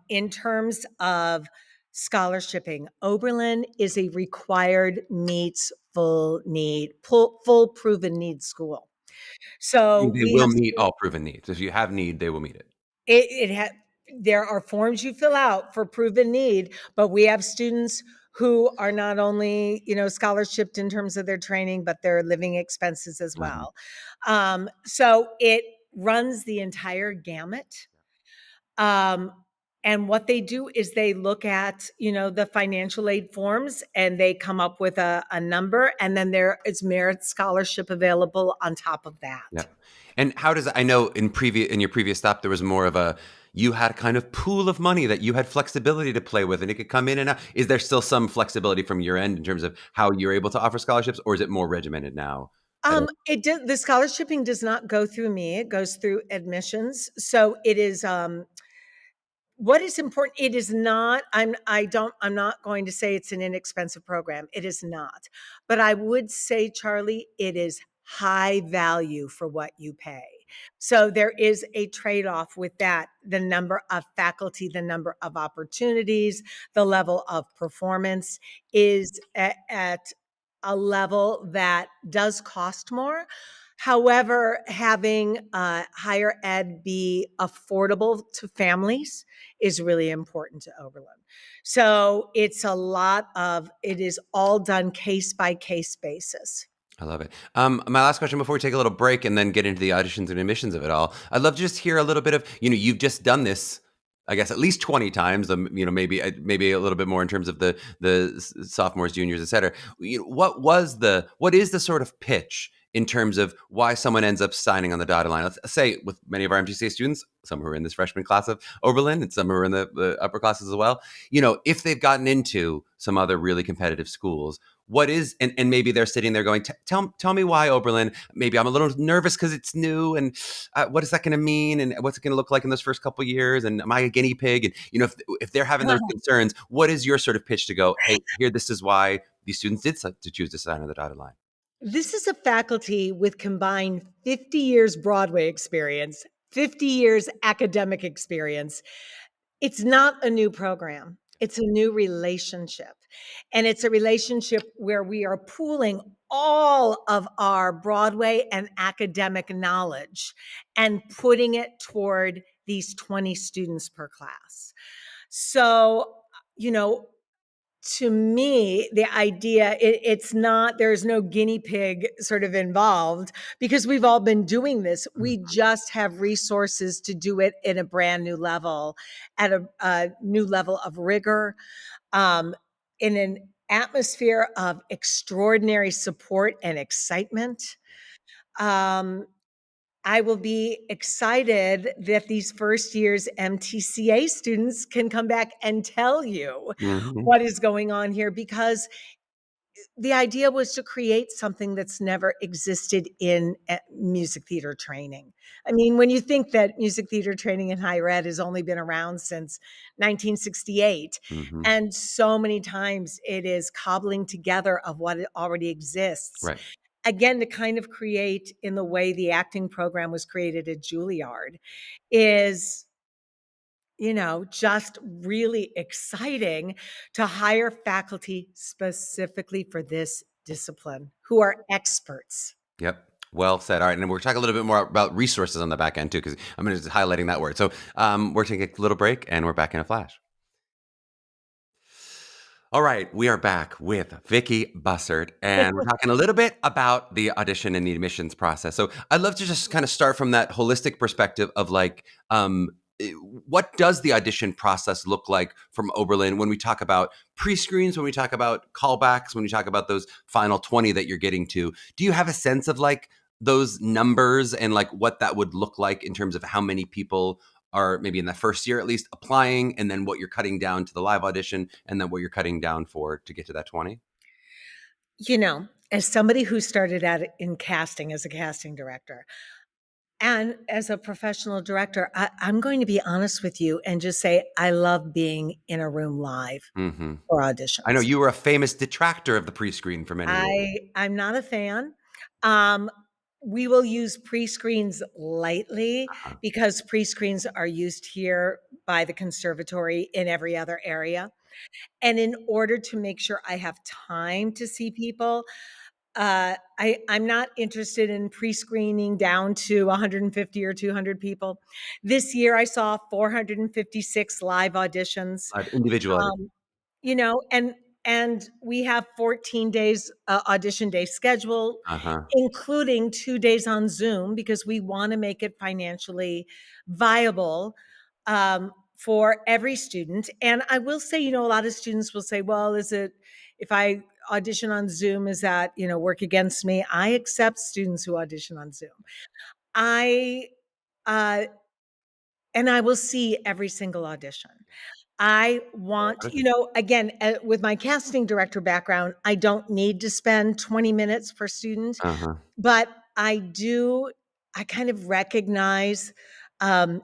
Speaker 2: in terms of scholarshiping, Oberlin is a required meets full proven need school. So
Speaker 1: They
Speaker 2: we
Speaker 1: will
Speaker 2: have
Speaker 1: meet all proven needs. If you have need, they will meet it.
Speaker 2: it there are forms you fill out for proven need, but we have students who are not only, scholarshiped in terms of their training, but their living expenses as
Speaker 1: Mhm.
Speaker 2: well. So it runs the entire gamut. Um, and what they do is they look at, the financial aid forms and they come up with a number, and then there is merit scholarship available on top of that.
Speaker 1: Yeah. And how does I know in your previous stop there was more of a you had a kind of pool of money that you had flexibility to play with and it could come in and out. Is there still some flexibility from your end in terms of how you're able to offer scholarships, or is it more regimented now?
Speaker 2: The scholarshiping does not go through me. It goes through admissions. So it is what is important. It is not, I'm not going to say it's an inexpensive program. It is not. But I would say, Charlie, it is high value for what you pay. So there is a trade-off with that, the number of faculty, the number of opportunities, the level of performance is at a level that does cost more. However, having higher ed be affordable to families is really important to Oberlin. So it is all done case by case basis.
Speaker 1: I love it. My last question before we take a little break and then get into the auditions and admissions of it all. I'd love to just hear a little bit of, you've just done this I guess at least 20 times, maybe a little bit more in terms of the sophomores, juniors, et cetera. What is the sort of pitch in terms of why someone ends up signing on the dotted line? Let's say with many of our MTCA students, some who are in this freshman class of Oberlin and some who are in the upper classes as well, if they've gotten into some other really competitive schools, what is, and maybe they're sitting there going, tell me why Oberlin. Maybe I'm a little nervous because it's new, and what is that going to mean, and what's it going to look like in those first couple of years, and am I a guinea pig? And if they're having those concerns, what is your sort of pitch to go, hey, here, this is why these students did to choose to sign on the dotted line?
Speaker 2: This is a faculty with combined 50 years Broadway experience, 50 years academic experience. It's not a new program. It's a new relationship. And it's a relationship where we are pooling all of our Broadway and academic knowledge and putting it toward these 20 students per class. So, to me, the idea, it's not, there's no guinea pig sort of involved because we've all been doing this. We just have resources to do it in a brand new level, at a new level of rigor, in an atmosphere of extraordinary support and excitement. I will be excited that these first year's MTCA students can come back and tell you what is going on here, because the idea was to create something that's never existed in music theater training. I mean, when you think that music theater training in higher ed has only been around since 1968, and so many times it is cobbling together of what already exists.
Speaker 1: Right.
Speaker 2: Again, to kind of create in the way the acting program was created at Juilliard is, just really exciting to hire faculty specifically for this discipline who are experts.
Speaker 1: Yep. Well said. All right. And we're talking a little bit more about resources on the back end too, because I'm going to highlighting that word. So we're taking a little break and we're back in a flash. All right, we are back with Vicki Bussert, and we're talking a little bit about the audition and the admissions process. So I'd love to just kind of start from that holistic perspective of what does the audition process look like from Oberlin when we talk about pre-screens, when we talk about callbacks, when we talk about those final 20 that you're getting to? Do you have a sense of those numbers and what that would look like in terms of how many people are maybe in the first year at least applying, and then what you're cutting down to the live audition, and then what you're cutting down for to get to that 20?
Speaker 2: As somebody who started out in casting as a casting director and as a professional director, I'm going to be honest with you and just say I love being in a room live for auditions.
Speaker 1: I know you were a famous detractor of the pre-screen for many years.
Speaker 2: I'm not a fan. We will use pre-screens lightly because pre-screens are used here by the conservatory in every other area. And in order to make sure I have time to see people, I'm not interested in pre-screening down to 150 or 200 people. This year I saw 456 live auditions.
Speaker 1: Individual.
Speaker 2: And we have 14 days audition day scheduled, including 2 days on Zoom, because we want to make it financially viable for every student. And I will say, a lot of students will say, well, if I audition on Zoom, is that, work against me? I accept students who audition on Zoom. And I will see every single audition. I want, again, with my casting director background, I don't need to spend 20 minutes per student, but I kind of recognize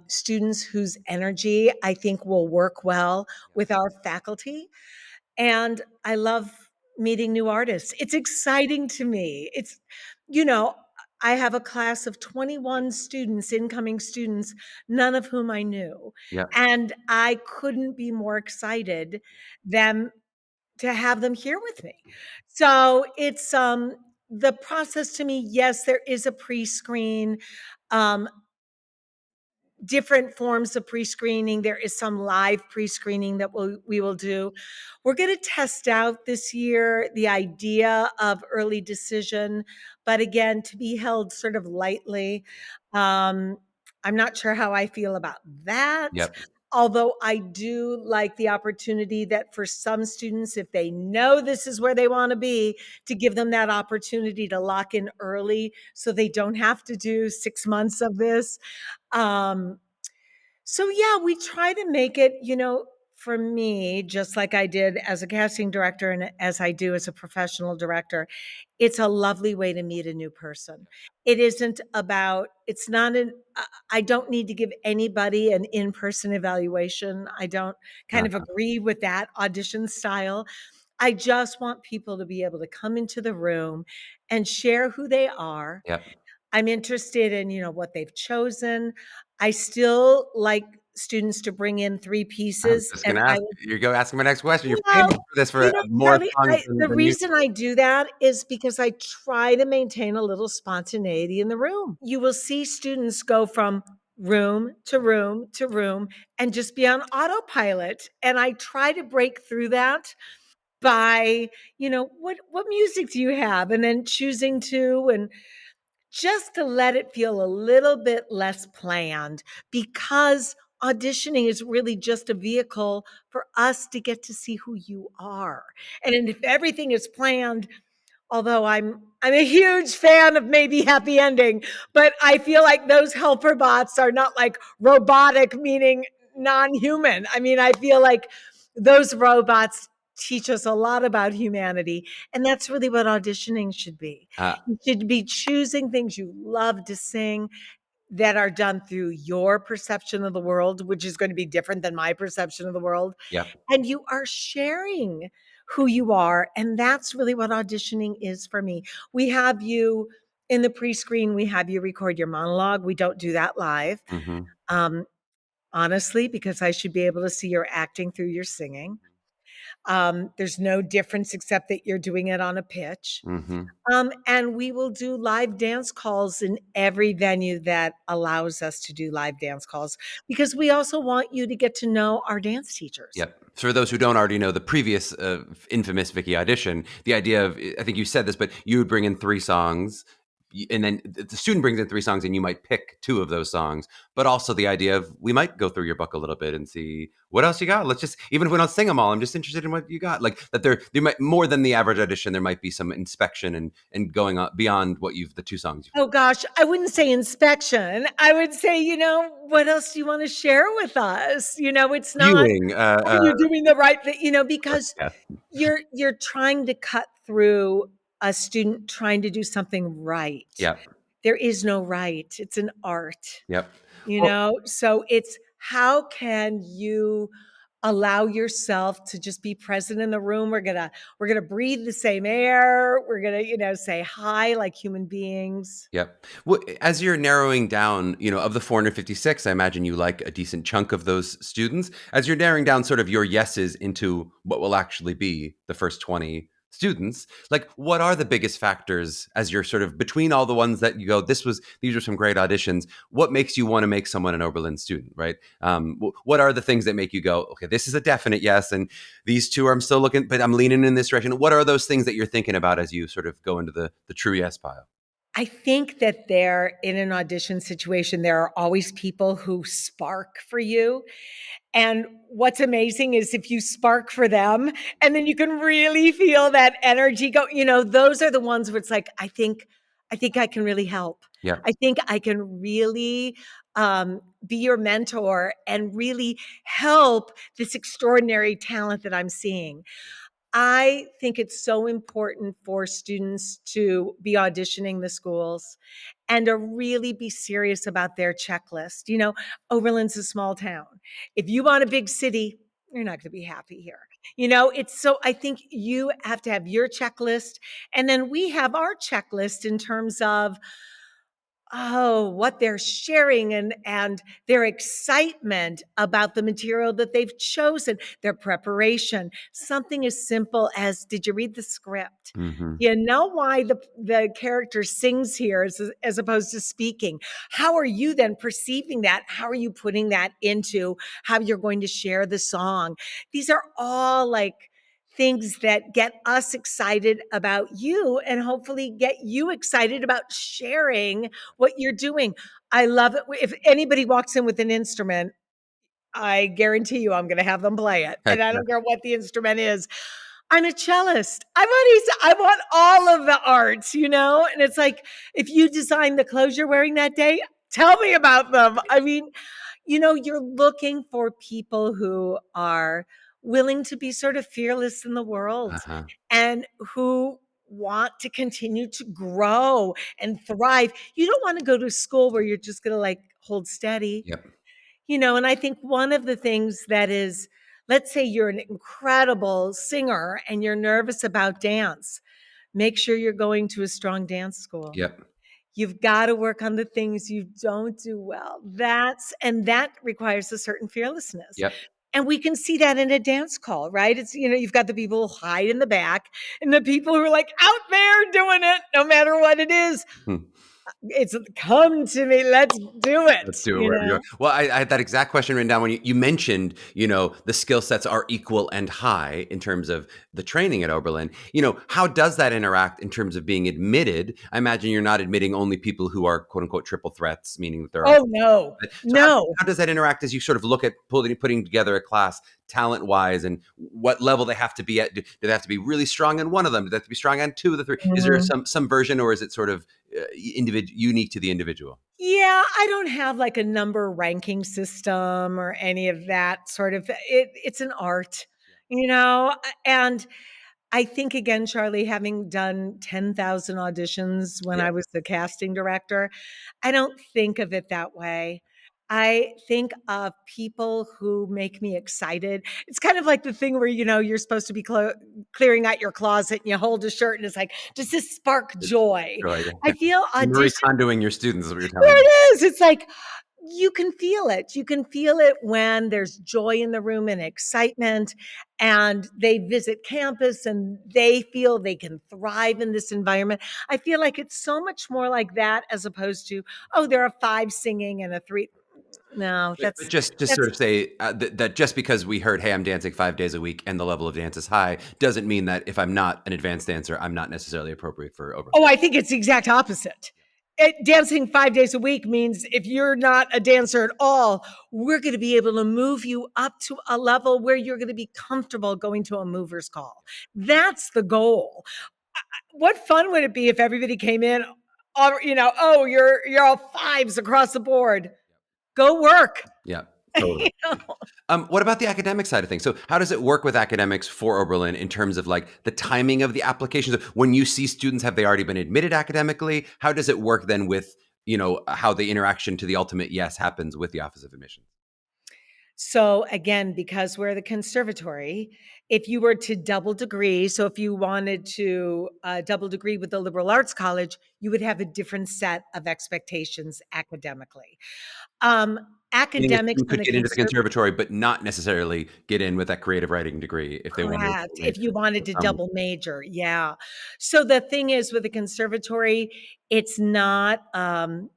Speaker 2: students whose energy I think will work well with our faculty. And I love meeting new artists. It's exciting to me. I have a class of 21 students, incoming students, none of whom I knew.
Speaker 1: Yeah.
Speaker 2: And I couldn't be more excited than to have them here with me. So it's the process to me. Yes, there is a pre-screen, different forms of pre-screening. There is some live pre-screening that we will do. We're going to test out this year the idea of early decision, but again, to be held sort of lightly. I'm not sure how I feel about that.
Speaker 1: Yep.
Speaker 2: Although I do like the opportunity that for some students, if they know this is where they want to be, to give them that opportunity to lock in early so they don't have to do 6 months of this. Um, so yeah, we try to make it, for me, just like I did as a casting director and as I do as a professional director, it's a lovely way to meet a new person. It isn't about, it's not an, I don't need to give anybody an in-person evaluation. I don't kind of
Speaker 1: Uh-huh.
Speaker 2: agree with that audition style. I just want people to be able to come into the room and share who they are.
Speaker 1: Yep.
Speaker 2: I'm interested in, what they've chosen. I still like students to bring in 3
Speaker 1: I was
Speaker 2: pieces,
Speaker 1: just
Speaker 2: and
Speaker 1: gonna
Speaker 2: I
Speaker 1: ask you go asking my next question. You're famous
Speaker 2: well,
Speaker 1: for this for, more
Speaker 2: Charlie,
Speaker 1: songs
Speaker 2: the
Speaker 1: than you.
Speaker 2: reason I do that is because I try to maintain a little spontaneity in the room. You will see students go from room to room to room and just be on autopilot, and I try to break through that by, what music do you have? And then choosing to and just to let it feel a little bit less planned because auditioning is really just a vehicle for us to get to see who you are. And if everything is planned, although I'm a huge fan of maybe happy ending, but I feel like those helper bots are not like robotic, meaning non-human. I mean, I feel like those robots teach us a lot about humanity, and that's really what auditioning should be.
Speaker 1: Uh,
Speaker 2: You should be choosing things you love to sing that are done through your perception of the world, which is going to be different than my perception of the world,
Speaker 1: yep.
Speaker 2: and you are sharing who you are. And that's really what auditioning is for me. We have you in the pre-screen, we have you record your monologue. We don't do that live.
Speaker 1: Mhm.
Speaker 2: Um, Honestly, because I should be able to see your acting through your singing. There's no difference except that you're doing it on a pitch.
Speaker 1: Mhm.
Speaker 2: And we will do live dance calls in every venue that allows us to do live dance calls because we also want you to get to know our dance teachers.
Speaker 1: Yep. For those who don't already know the previous infamous Vicky audition, the idea of, I think you said this, but you would bring in 3 songs, and then the student brings in 3 songs, and you might pick 2 of those songs. But also the idea of, we might go through your book a little bit and see what else you got. Let's just, even if we don't sing them all, I'm just interested in what you got. Like that, there might, more than the average audition, there might be some inspection and going on beyond what the 2 songs you've.
Speaker 2: Oh gosh, I wouldn't say inspection. I would say, what else do you want to share with us? It's not,
Speaker 1: Viewing.
Speaker 2: are you doing the right thing? Because
Speaker 1: Yeah.
Speaker 2: you're trying to cut through a student trying to do something right.
Speaker 1: Yep.
Speaker 2: There is no right. It's an art,
Speaker 1: Yep. Well,
Speaker 2: So it's how can you allow yourself to just be present in the room? We're gonna breathe the same air. We're gonna, say hi like human beings.
Speaker 1: yep. Well, as you're narrowing down, of the 456, I imagine you like a decent chunk of those students. As you're narrowing down sort of your yeses into what will actually be the first 20 students, like what are the biggest factors as you're sort of between all the ones that you go, these are some great auditions. What makes you want to make someone an Oberlin student, right? What are the things that make you go, okay, this is a definite yes, and these 2 I'm still looking, but I'm leaning in this direction. What are those things that you're thinking about as you sort of go into the true yes pile?
Speaker 2: I think that there, in an audition situation, there are always people who spark for you. And what's amazing is if you spark for them and then you can really feel that energy go, those are the ones where it's like, I think I can really help.
Speaker 1: Yeah.
Speaker 2: I think I can really be your mentor and really help this extraordinary talent that I'm seeing. I think it's so important for students to be auditioning the schools and to really be serious about their checklist. Oberlin's a small town. If you want a big city, you're not going to be happy here. It's so, I think you have to have your checklist. And then we have our checklist in terms of, what they're sharing and their excitement about the material that they've chosen, their preparation. Something as simple as, did you read the script?
Speaker 1: Hmm.
Speaker 2: You know why the character sings here as opposed to speaking? How are you then perceiving that? How are you putting that into how you're going to share the song? These are all like things that get us excited about you and hopefully get you excited about sharing what you're doing. I love it. If anybody walks in with an instrument, I guarantee you I'm going to have them play it.
Speaker 1: Heck
Speaker 2: And I
Speaker 1: yeah.
Speaker 2: don't care what the instrument is. I'm a cellist. I want all of the arts, And it's like, if you design the clothes you're wearing that day, tell me about them. I mean, you're looking for people who are willing to be sort of fearless in the world
Speaker 1: Uh-huh.
Speaker 2: and who want to continue to grow and thrive. You don't want to go to school where you're just going to like hold steady.
Speaker 1: Yep.
Speaker 2: And I think one of the things that is, let's say you're an incredible singer and you're nervous about dance, make sure you're going to a strong dance school.
Speaker 1: Yep.
Speaker 2: You've got to work on the things you don't do well. That requires a certain fearlessness.
Speaker 1: Yep.
Speaker 2: And we can see that in a dance call, right? It's, you've got the people who hide in the back and the people who are like out there doing it, no matter what it is.
Speaker 1: Hmm.
Speaker 2: It's come to me. Let's do it.
Speaker 1: Let's do it wherever you are. Well, I had that exact question written down when you mentioned, the skill sets are equal and high in terms of the training at Oberlin. How does that interact in terms of being admitted? I imagine you're not admitting only people who are quote unquote triple threats, meaning that they're.
Speaker 2: Oh, no, no.
Speaker 1: How does that interact as you sort of look at putting together a class talent wise and what level they have to be at? Do they have to be really strong in one of them? Do they have to be strong on two of the three? Is there some version, or is it sort of unique to the individual?
Speaker 2: Yeah, I don't have like a number ranking system or any of that sort of it's an art, and I think again, Charlie, having done 10,000 auditions when I was the casting director, I don't think of it that way. I think of people who make me excited. It's kind of like the thing where, you're supposed to be clearing out your closet and you hold a shirt and it's like, does this spark joy?
Speaker 1: Right.
Speaker 2: I feel
Speaker 1: Marie
Speaker 2: audition.
Speaker 1: Kondoing your students is what you're telling
Speaker 2: There
Speaker 1: me.
Speaker 2: it is. It's like, you can feel it. You can feel it when there's joy in the room and excitement, and they visit campus and they feel they can thrive in this environment. I feel like it's so much more like that as opposed to, oh, there are 5 singing and a 3. No,
Speaker 1: But just sort of say that just because we heard, hey, I'm dancing 5 days a week and the level of dance is high, doesn't mean that if I'm not an advanced dancer, I'm not necessarily appropriate for Oberlin.
Speaker 2: Oh, I think it's the exact opposite. Dancing 5 days a week means if you're not a dancer at all, we're going to be able to move you up to a level where you're going to be comfortable going to a mover's call. That's the goal. What fun would it be if everybody came in, oh, you're all 5s across the board. Go work.
Speaker 1: Yeah. Totally. What about the academic side of things? So how does it work with academics for Oberlin in terms of like the timing of the applications? When you see students, have they already been admitted academically? How does it work then with, how the interaction to the ultimate yes happens with the Office of Admissions?
Speaker 2: So again, because we're the conservatory, if you were to double degree, so if you wanted to double degree with the liberal arts college, you would have a different set of expectations academically. Academics
Speaker 1: You could get into the conservatory, but not necessarily get in with that creative writing degree if they wanted.
Speaker 2: Correct. If you wanted to double major, yeah. So the thing is with the conservatory, it's not a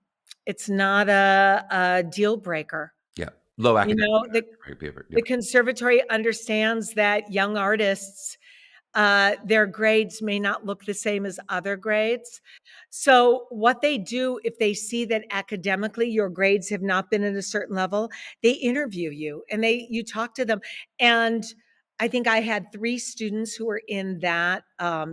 Speaker 2: deal breaker.
Speaker 1: Yeah, low academic.
Speaker 2: The conservatory understands that young artists, their grades may not look the same as other grades. So what they do, if they see that academically your grades have not been at a certain level, they interview you and you talk to them. And I think I had 3 students who were in that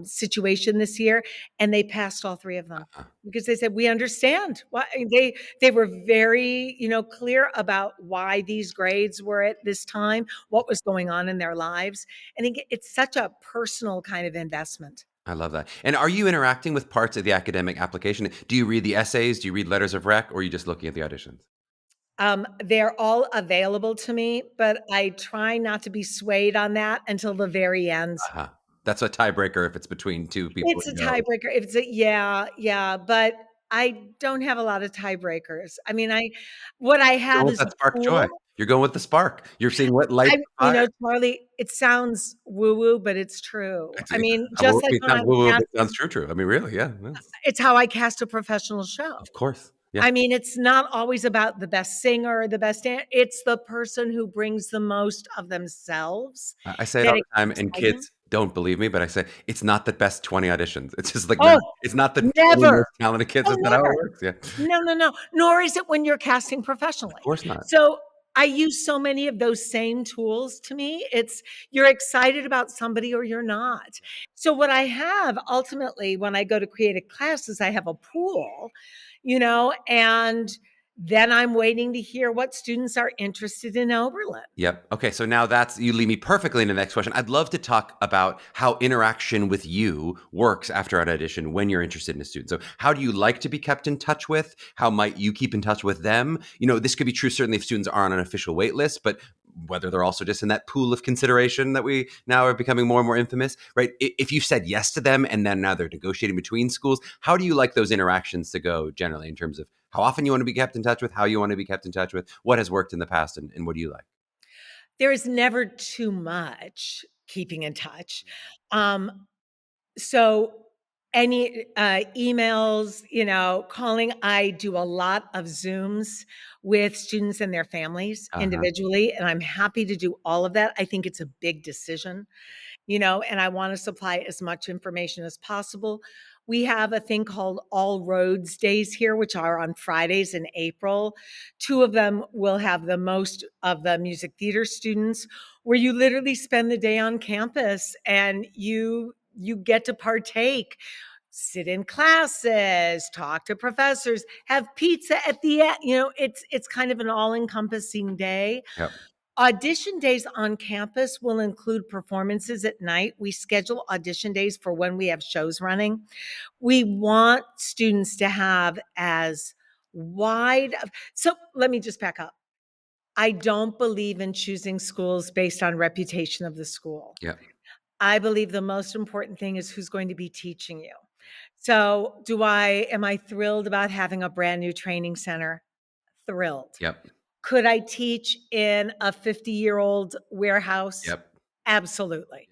Speaker 2: situation this year, and they passed all 3 of them because they said, we understand. They were very, clear about why these grades were at this time, what was going on in their lives. And it's such a personal kind of investment.
Speaker 1: I love that. And are you interacting with parts of the academic application? Do you read the essays? Do you read letters of rec? Or are you just looking at the auditions?
Speaker 2: They're all available to me, but I try not to be swayed on that until the very end.
Speaker 1: That's a tiebreaker if it's between 2 people.
Speaker 2: It's a tiebreaker. If it's yeah, but I don't have a lot of tiebreakers. I mean, what I have is
Speaker 1: that spark joy. You're going with the spark. You're seeing what light.
Speaker 2: Charlie, it sounds woo-woo, but it's true.
Speaker 1: It's,
Speaker 2: I mean,
Speaker 1: just like when it sounds true. I mean, really, yeah.
Speaker 2: It's how I cast a professional show.
Speaker 1: Of course. Yeah.
Speaker 2: I mean, it's not always about the best singer or the best dancer. It's the person who brings the most of themselves.
Speaker 1: I say it all the time, and kids don't believe me, but I say it's not the best 20 auditions. It's just like, it's not the most talented kids. That's not how it works. Yeah.
Speaker 2: No. Nor is it when you're casting professionally.
Speaker 1: Of course not.
Speaker 2: So I use so many of those same tools. To me, it's you're excited about somebody or you're not. So what I have ultimately when I go to create a class is I have a pool, and then I'm waiting to hear what students are interested in Oberlin.
Speaker 1: Yep. Okay. So now you lead me perfectly into the next question. I'd love to talk about how interaction with you works after an audition when you're interested in a student. So how do you like to be kept in touch with? How might you keep in touch with them? This could be true certainly if students are on an official wait list, but whether they're also just in that pool of consideration that we now are becoming more and more infamous, right? If you said yes to them and then now they're negotiating between schools, how do you like those interactions to go generally in terms of how often you want to be kept in touch with, how you want to be kept in touch with, what has worked in the past, and what do you like?
Speaker 2: There is never too much keeping in touch. Um, so any emails, calling, I do a lot of Zooms with students and their families
Speaker 1: Uh-huh.
Speaker 2: individually, and I'm happy to do all of that. I think it's a big decision, and I want to supply as much information as possible. We have a thing called All Roads Days here, which are on Fridays in April. Two of them will have the most of the music theater students, where you literally spend the day on campus and you get to partake, sit in classes, talk to professors, have pizza at the end. It's kind of an all-encompassing day.
Speaker 1: Yep.
Speaker 2: Audition days on campus will include performances at night. We schedule audition days for when we have shows running. We want students to have as wide of, so let me just back up. I don't believe in choosing schools based on reputation of the school.
Speaker 1: Yep.
Speaker 2: I believe the most important thing is who's going to be teaching you. So, am I thrilled about having a brand new training center? Thrilled.
Speaker 1: Yep.
Speaker 2: Could I teach in a 50-year-old warehouse?
Speaker 1: Yep.
Speaker 2: Absolutely.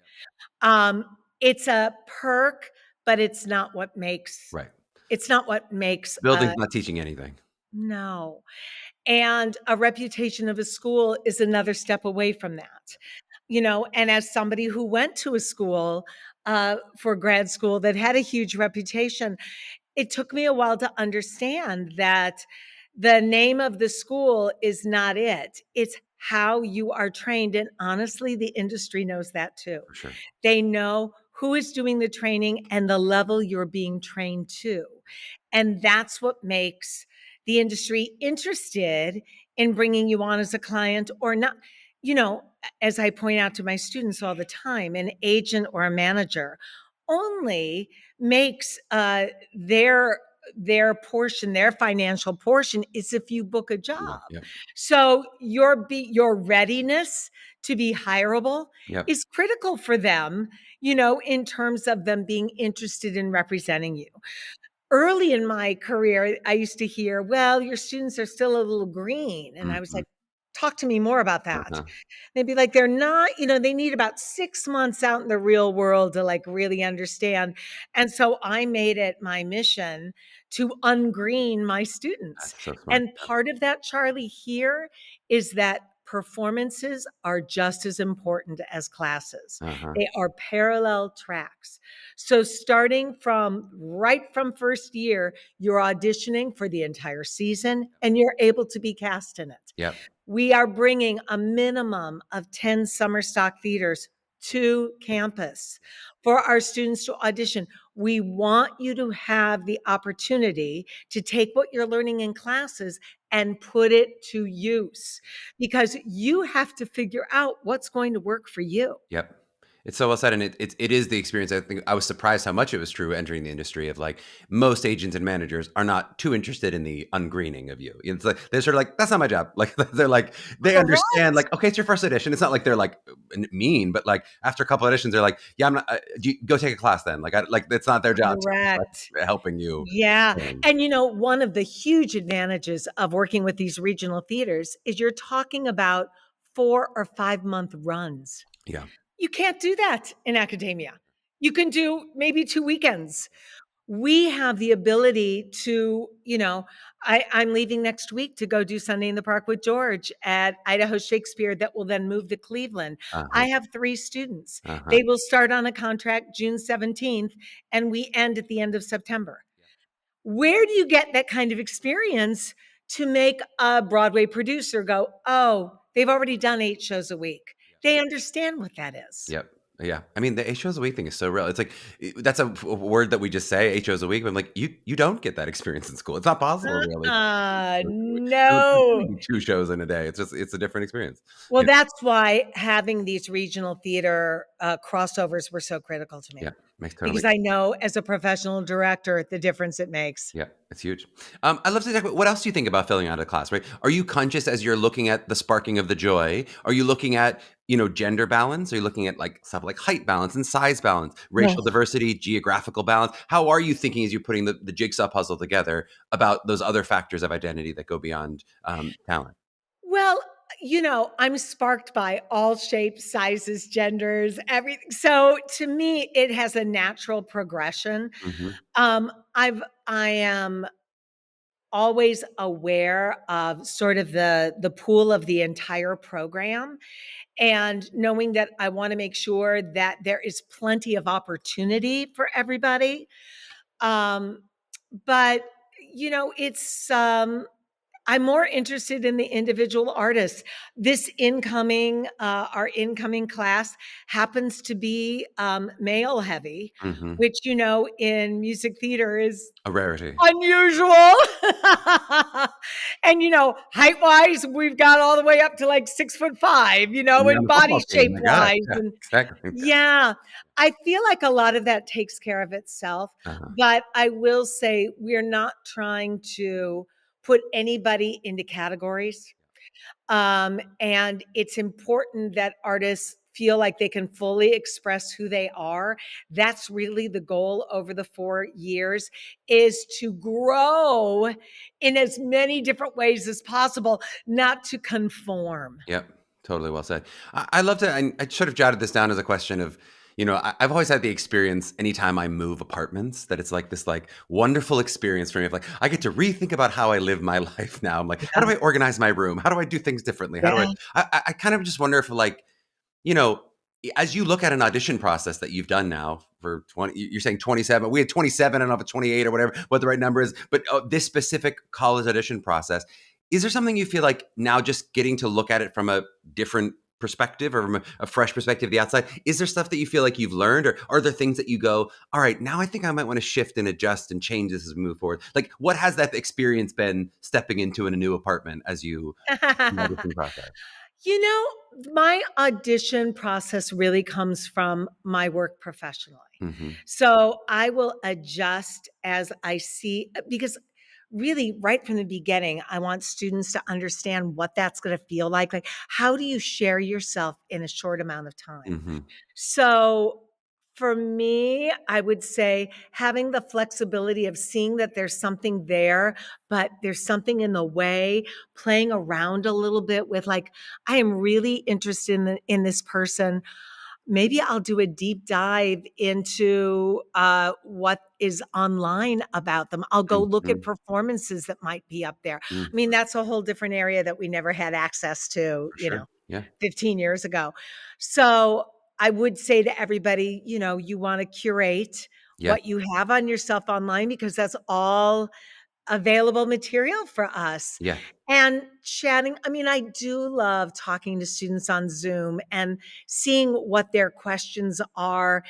Speaker 2: It's a perk, but
Speaker 1: Right.
Speaker 2: it's not what makes
Speaker 1: Building's not teaching anything.
Speaker 2: no. And a reputation of a school is another step away from that. And as somebody who went to a school for grad school that had a huge reputation, it took me a while to understand that the name of the school is not it. It's how you are trained. And honestly, the industry knows that too.
Speaker 1: For sure.
Speaker 2: They know who is doing the training and the level you're being trained to. And that's what makes the industry interested in bringing you on as a client or not. As I point out to my students all the time, an agent or a manager only makes their portion, their financial portion is if you book a job.
Speaker 1: Yep.
Speaker 2: So your readiness to be hireable
Speaker 1: Yep.
Speaker 2: is critical for them, in terms of them being interested in representing you. Early in my career, I used to hear, well, your students are still a little green. And I was
Speaker 1: Mhm.
Speaker 2: like, talk to me more about that.
Speaker 1: Uh-huh.
Speaker 2: They'd be like, they're not, they need about 6 months out in the real world to like really understand. And so I made it my mission to ungreen my students.
Speaker 1: That's so smart.
Speaker 2: And part of that, Charlie, here is that performances are just as important as classes.
Speaker 1: Uh-huh.
Speaker 2: They are parallel tracks. So starting from right from first year, you're auditioning for the entire season and you're able to be cast in it.
Speaker 1: Yep.
Speaker 2: We are bringing a minimum of 10 summer stock theaters to campus for our students to audition. We want you to have the opportunity to take what you're learning in classes and put it to use because you have to figure out what's going to work for you.
Speaker 1: Yep. It's so well said, and it is the experience. I think I was surprised how much it was true entering the industry of like most agents and managers are not too interested in the ungreening of you. It's like they're sort of like that's not my job. Like they're like they understand
Speaker 2: Correct.
Speaker 1: like okay, it's your first audition. It's not like they're like mean, but like after a couple auditions, they're like yeah, I'm not. Go take a class then. Like it's not their job to be,
Speaker 2: Correct.
Speaker 1: like, helping you.
Speaker 2: Yeah. And one of the huge advantages of working with these regional theaters is you're talking about 4 or 5 month runs.
Speaker 1: Yeah.
Speaker 2: You can't do that in academia. You can do maybe 2 weekends. We have the ability to, I'm leaving next week to go do Sunday in the Park with George at Idaho Shakespeare that will then move to Cleveland.
Speaker 1: Uh-huh.
Speaker 2: I have 3 students.
Speaker 1: Uh-huh.
Speaker 2: They will start on a contract June 17th and we end at the end of September. Where do you get that kind of experience to make a Broadway producer go, oh, they've already done 8 shows a week. They understand what that is.
Speaker 1: Yep. Yeah. I mean, the 8 shows a week thing is so real. It's like, that's a word that we just say, 8 shows a week. But I'm like, you don't get that experience in school. It's not possible, really. There
Speaker 2: No.
Speaker 1: shouldn't be 2 shows in a day. It's a different experience.
Speaker 2: Well,
Speaker 1: Yeah.
Speaker 2: that's why having these regional theater crossovers were so critical to me.
Speaker 1: Yeah. Makes
Speaker 2: Because
Speaker 1: totally.
Speaker 2: I know as a professional director, the difference it makes.
Speaker 1: Yeah, it's huge. I'd love to talk about what else do you think about filling out a class, right? Are you conscious as you're looking at the sparking of the joy? Are you looking at, gender balance? Are you looking at like stuff like height balance and size balance, racial
Speaker 2: Ugh.
Speaker 1: diversity, geographical balance? How are you thinking as you're putting the jigsaw puzzle together about those other factors of identity that go beyond talent?
Speaker 2: Well, I'm sparked by all shapes, sizes, genders, everything. So to me, it has a natural progression.
Speaker 1: Hmm.
Speaker 2: I am always aware of sort of the pool of the entire program, and knowing that I want to make sure that there is plenty of opportunity for everybody. Um, but it's I'm more interested in the individual artists. Our incoming class happens to be male heavy,
Speaker 1: Hmm.
Speaker 2: which in music theater is
Speaker 1: A rarity.
Speaker 2: unusual. And height wise, we've got all the way up to like 6'5",
Speaker 1: And on
Speaker 2: and
Speaker 1: the
Speaker 2: body
Speaker 1: football team,
Speaker 2: shape
Speaker 1: my God.
Speaker 2: wise.
Speaker 1: Yeah,
Speaker 2: And
Speaker 1: exactly.
Speaker 2: yeah, I feel like a lot of that takes care of itself.
Speaker 1: Uh-huh.
Speaker 2: But I will say we're not trying to put anybody into categories. And it's important that artists feel like they can fully express who they are. That's really the goal over the 4 years, is to grow in as many different ways as possible, not to conform.
Speaker 1: Yep, totally well said. I love to. I sort of jotted this down as a question of, I've always had the experience anytime I move apartments that it's like this like wonderful experience for me of like I get to rethink about how I live my life now. I'm like, how
Speaker 2: Yeah.
Speaker 1: do I organize my room? How do I do things differently? How do
Speaker 2: Yeah.
Speaker 1: I kind of just wonder if like, you know, as you look at an audition process that you've done now for 20, you're saying 27, we had 27, I don't know if it's 28 or whatever, what the right number is, but this specific college audition process, is there something you feel like now just getting to look at it from a different perspective or from a fresh perspective, the outside, is there stuff that you feel like you've learned, or are there things that you go, all right, now I think I might want to shift and adjust and change this as we move forward? Like what has that experience been stepping into in a new apartment as you audition process?
Speaker 2: You know, my audition process really comes from my work professionally.
Speaker 1: Hmm.
Speaker 2: So I will adjust as I see, because really, right from the beginning, I want students to understand what that's going to feel like. Like, how do you share yourself in a short amount of time?
Speaker 1: Hmm.
Speaker 2: So for me, I would say having the flexibility of seeing that there's something there, but there's something in the way, playing around a little bit with like, I am really interested in this person. Maybe I'll do a deep dive into what is online about them. I'll go look at
Speaker 1: Hmm.
Speaker 2: performances that might be up there.
Speaker 1: Mm,
Speaker 2: I mean, that's a whole different area that we never had access to,
Speaker 1: for sure. Yeah.
Speaker 2: 15 years ago. So I would say to everybody, you want to curate
Speaker 1: Yeah.
Speaker 2: what you have on yourself online, because that's all available material for us.
Speaker 1: Yeah.
Speaker 2: And chatting. I mean, I do love talking to students on Zoom and seeing what their questions are,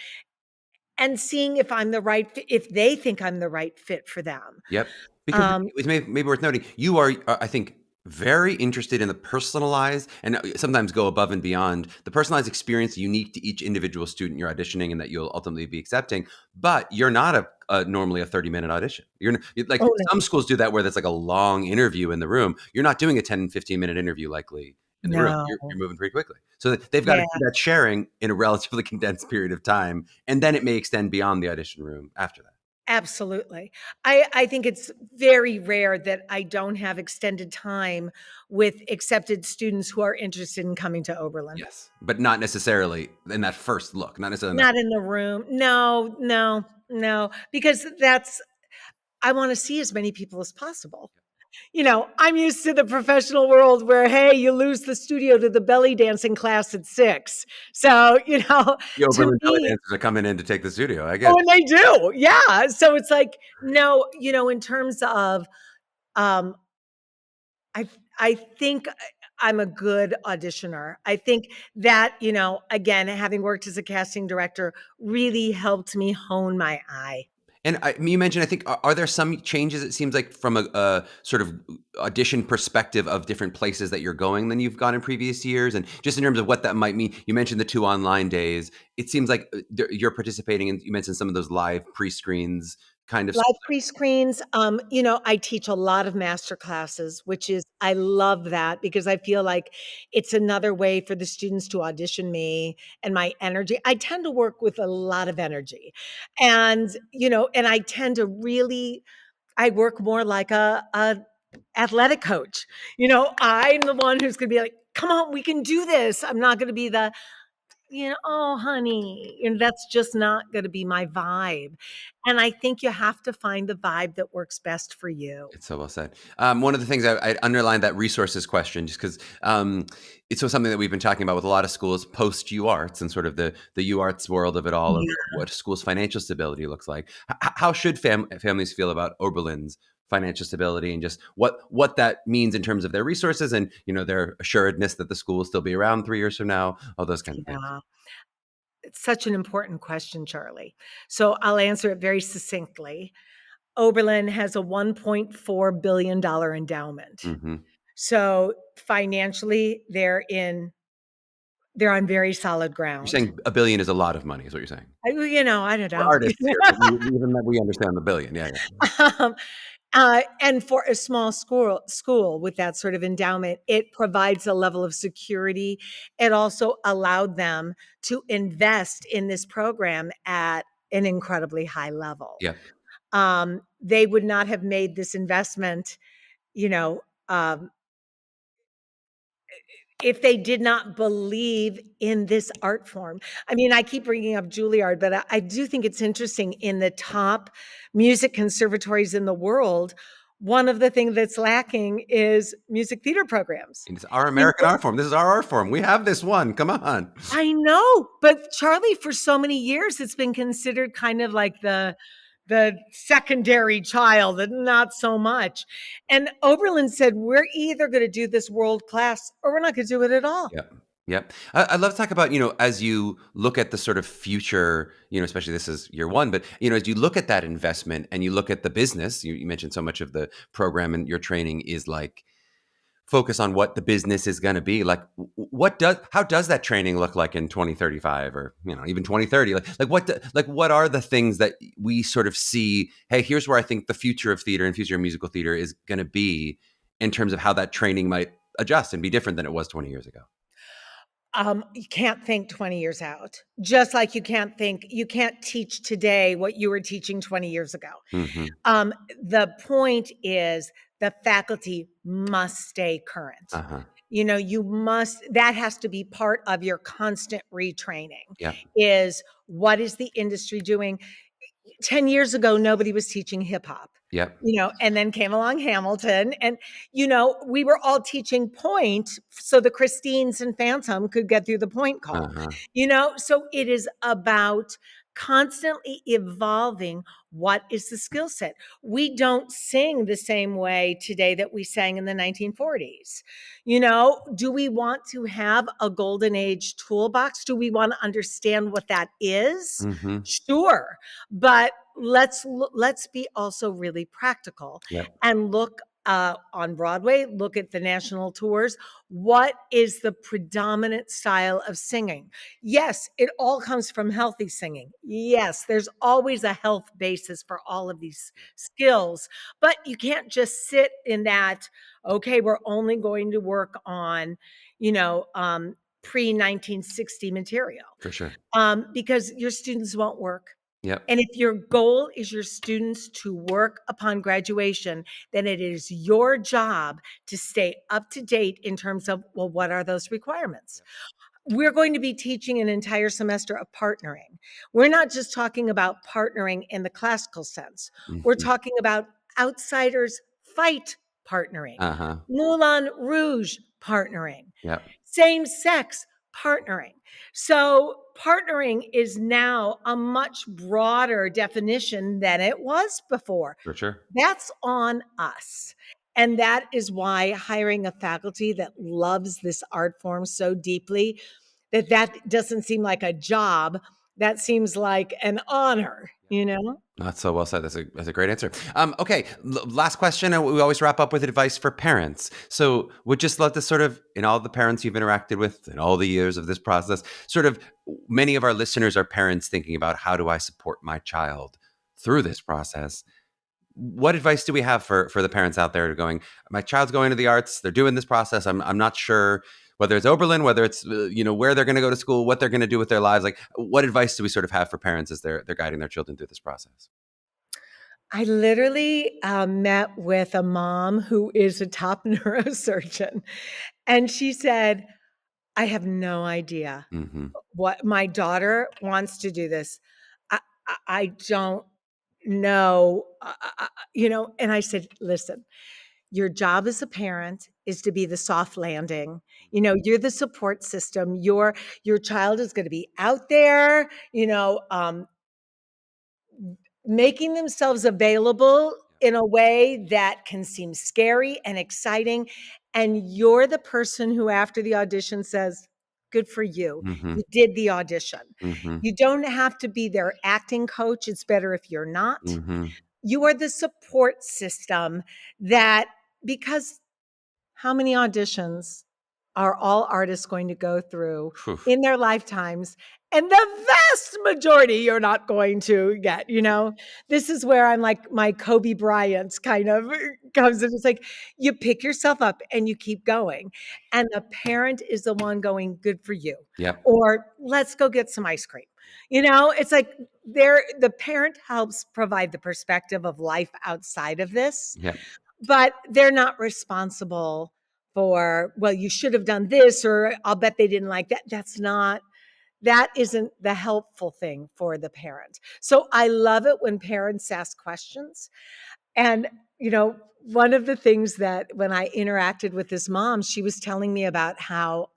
Speaker 2: and seeing if I'm the right fit, if they think I'm the right fit for them.
Speaker 1: Yep. Because
Speaker 2: Um,
Speaker 1: it's maybe worth noting, you are, I think, very interested in the personalized and sometimes go above and beyond the personalized experience unique to each individual student you're auditioning and that you'll ultimately be accepting. But you're not normally a 30-minute audition. Like
Speaker 2: oh, no.
Speaker 1: some schools do that where there's like a long interview in the room. You're not doing a 10, 15-minute interview likely in the room.
Speaker 2: No.
Speaker 1: You're moving pretty quickly. So they've got to
Speaker 2: Yeah.
Speaker 1: do that sharing in a relatively condensed period of time. And then it may extend beyond the audition room after that.
Speaker 2: Absolutely. I think it's very rare that I don't have extended time with accepted students who are interested in coming to Oberlin.
Speaker 1: Yes, but not necessarily in that first look, not necessarily in that.
Speaker 2: Not in the room. No, no, no, because I want to see as many people as possible. I'm used to the professional world where, hey, you lose the studio to the belly dancing class at 6. So,
Speaker 1: The
Speaker 2: to
Speaker 1: Oberlin belly
Speaker 2: me,
Speaker 1: dancers are coming in to take the studio, I get
Speaker 2: oh,
Speaker 1: it.
Speaker 2: and they do. Yeah. So it's like, no, in terms of um, I think I'm a good auditioner. I think that, again, having worked as a casting director really helped me hone my eye.
Speaker 1: And you mentioned, I think, are there some changes, it seems like, from a sort of audition perspective of different places that you're going than you've gone in previous years? And just in terms of what that might mean, you mentioned the 2 online days. It seems like you're participating in, you mentioned some of those live pre-screens kind of.
Speaker 2: Live pre-screens, I teach a lot of master classes, which is I love that because I feel like it's another way for the students to audition me and my energy. I tend to work with a lot of energy. And I tend to really I work more like a athletic coach. I'm the one who's gonna be like, "Come on, we can do this." I'm not gonna be the "Oh, honey," and that's just not gonna be my vibe. And I think you have to find the vibe that works best for you.
Speaker 1: It's so well said. One of the things I underlined that resources question, just because it's something that we've been talking about with a lot of schools post UArts and sort of the UArts world of it all, of
Speaker 2: Yeah.
Speaker 1: what schools' financial stability looks like. How should families feel about Oberlin's financial stability, and just what that means in terms of their resources and their assuredness that the school will still be around 3 years from now, all those kind of things.
Speaker 2: Yeah. It's such an important question, Charlie. So I'll answer it very succinctly. Oberlin has a $1.4 billion endowment.
Speaker 1: Hmm.
Speaker 2: So financially, they're on very solid
Speaker 1: You're
Speaker 2: ground.
Speaker 1: saying a billion is a lot of money, is what you're saying.
Speaker 2: I don't
Speaker 1: We're
Speaker 2: know.
Speaker 1: artists here, but even that we understand the billion. Yeah, yeah.
Speaker 2: Um, and for a small school with that sort of endowment, it provides a level of security. It also allowed them to invest in this program at an incredibly high level.
Speaker 1: Yeah.
Speaker 2: They would not have made this investment, you know, um, if they did not believe in this art form. I mean, I keep bringing up Juilliard, but I do think it's interesting in the top music conservatories in the world. One of the things that's lacking is music theater programs.
Speaker 1: It's our
Speaker 2: You
Speaker 1: American
Speaker 2: know,
Speaker 1: art form. This is our art form. We have this one. Come on.
Speaker 2: I know, but Charlie, for so many years, it's been considered kind of like the secondary child and not so much. And Oberlin said, we're either going to do this world class or we're not going to do it at all.
Speaker 1: Yep. Yep. I'd love to talk about, as you look at the sort of future, especially this is year one, but, as you look at that investment and you look at the business, you mentioned so much of the program and your training is like focus on what the business is going to be. Like, how does that training look like in 2035 or, even 2030? What are the things that we sort of see, hey, here's where I think the future of theater and future of musical theater is going to be in terms of how that training might adjust and be different than it was 20 years ago?
Speaker 2: You can't think 20 years out, just like you can't teach today what you were teaching 20 years ago.
Speaker 1: Hmm.
Speaker 2: The point is the faculty must stay current.
Speaker 1: Uh-huh.
Speaker 2: That has to be part of your constant retraining
Speaker 1: Yep.
Speaker 2: is what is the industry doing? 10 years ago, nobody was teaching hip hop.
Speaker 1: Yep.
Speaker 2: And then came along Hamilton and, we were all teaching point so the Christines and Phantom could get through the point call,
Speaker 1: Uh-huh.
Speaker 2: so it is about constantly evolving. What is the skill set? We don't sing the same way today that we sang in the 1940s. Do we want to have a golden age toolbox? Do we want to understand what that is?
Speaker 1: Hmm.
Speaker 2: Sure. But let's be also really practical
Speaker 1: Yep.
Speaker 2: and look on Broadway, look at the national tours. What is the predominant style of singing? Yes, it all comes from healthy singing. Yes, there's always a health basis for all of these skills, but you can't just sit in that, okay, we're only going to work on, pre 1960 material,
Speaker 1: For sure.
Speaker 2: because your students won't work.
Speaker 1: Yep.
Speaker 2: And if your goal is your students to work upon graduation, then it is your job to stay up to date in terms of, well, what are those requirements? We're going to be teaching an entire semester of partnering. We're not just talking about partnering in the classical sense. We're
Speaker 1: Hmm.
Speaker 2: talking about outsiders fight partnering,
Speaker 1: Uh-huh.
Speaker 2: Moulin Rouge partnering,
Speaker 1: Yep.
Speaker 2: same sex partnering. So partnering is now a much broader definition than it was before.
Speaker 1: For sure.
Speaker 2: That's on us. And that is why hiring a faculty that loves this art form so deeply that doesn't seem like a job. That seems like an honor, you know?
Speaker 1: That's so well said. That's a great answer. Okay, last question. And we always wrap up with advice for parents. So, would just love to sort of, in all the parents you've interacted with in all the years of this process, sort of, many of our listeners are parents thinking about how do I support my child through this process. What advice do we have for the parents out there going, my child's going to the arts, they're doing this process. I'm not sure whether it's Oberlin, whether it's where they're going to go to school, what they're going to do with their lives. Like, what advice do we sort of have for parents as they're guiding their children through this process?
Speaker 2: I literally met with a mom who is a top neurosurgeon, and she said, I have no idea
Speaker 1: Mm-hmm.
Speaker 2: what my daughter wants to do this. I don't know, and I said, listen, your job as a parent is to be the soft landing. You're the support system. Your child is going to be out there, making themselves available in a way that can seem scary and exciting. And you're the person who, after the audition, says, good for you.
Speaker 1: Mm-hmm.
Speaker 2: You did the audition.
Speaker 1: Mm-hmm.
Speaker 2: You don't have to be their acting coach. It's better if you're not.
Speaker 1: Mm-hmm.
Speaker 2: You are the support system that, because how many auditions are all artists going to go through
Speaker 1: Phew.
Speaker 2: in their lifetimes? And the vast majority you're not going to get. This is where I'm like, my Kobe Bryant kind of comes in. It's like you pick yourself up and you keep going. And the parent is the one going, good for you.
Speaker 1: Yep.
Speaker 2: Or let's go get some ice cream. It's like the parent helps provide the perspective of life outside of this,
Speaker 1: Yep.
Speaker 2: but they're not responsible for, well, you should have done this, or I'll bet they didn't like that. That isn't the helpful thing for the parent. So I love it when parents ask questions. And, one of the things that when I interacted with this mom, she was telling me about how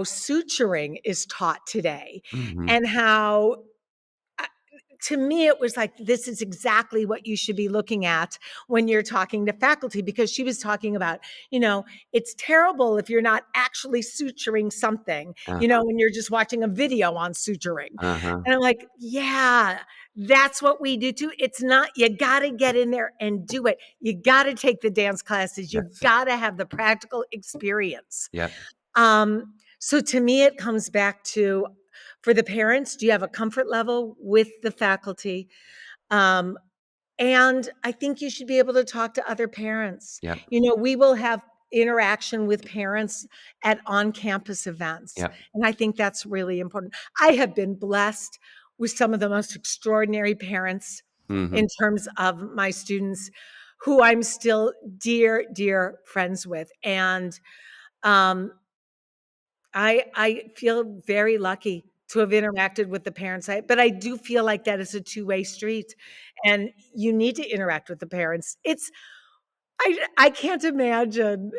Speaker 2: suturing is taught today,
Speaker 1: Mm-hmm.
Speaker 2: and how, to me, it was like, this is exactly what you should be looking at when you're talking to faculty, because she was talking about, it's terrible if you're not actually suturing something,
Speaker 1: Uh-huh.
Speaker 2: when you're just watching a video on suturing.
Speaker 1: Uh-huh.
Speaker 2: And I'm like, yeah, that's what we do too. It's not, you got to get in there and do it. You got to take the dance classes. You've
Speaker 1: Yes.
Speaker 2: got to have the practical experience.
Speaker 1: Yep.
Speaker 2: So to me, it comes back to, for the parents, do you have a comfort level with the faculty? Um, and I think you should be able to talk to other parents.
Speaker 1: Yep.
Speaker 2: We will have interaction with parents at on-campus events.
Speaker 1: Yep.
Speaker 2: And I think that's really important. I have been blessed with some of the most extraordinary parents
Speaker 1: Mm-hmm.
Speaker 2: in terms of my students, who I'm still dear, dear friends with. And um, I feel very lucky to have interacted with the parents. But I do feel like that is a two-way street, and you need to interact with the parents. I can't imagine,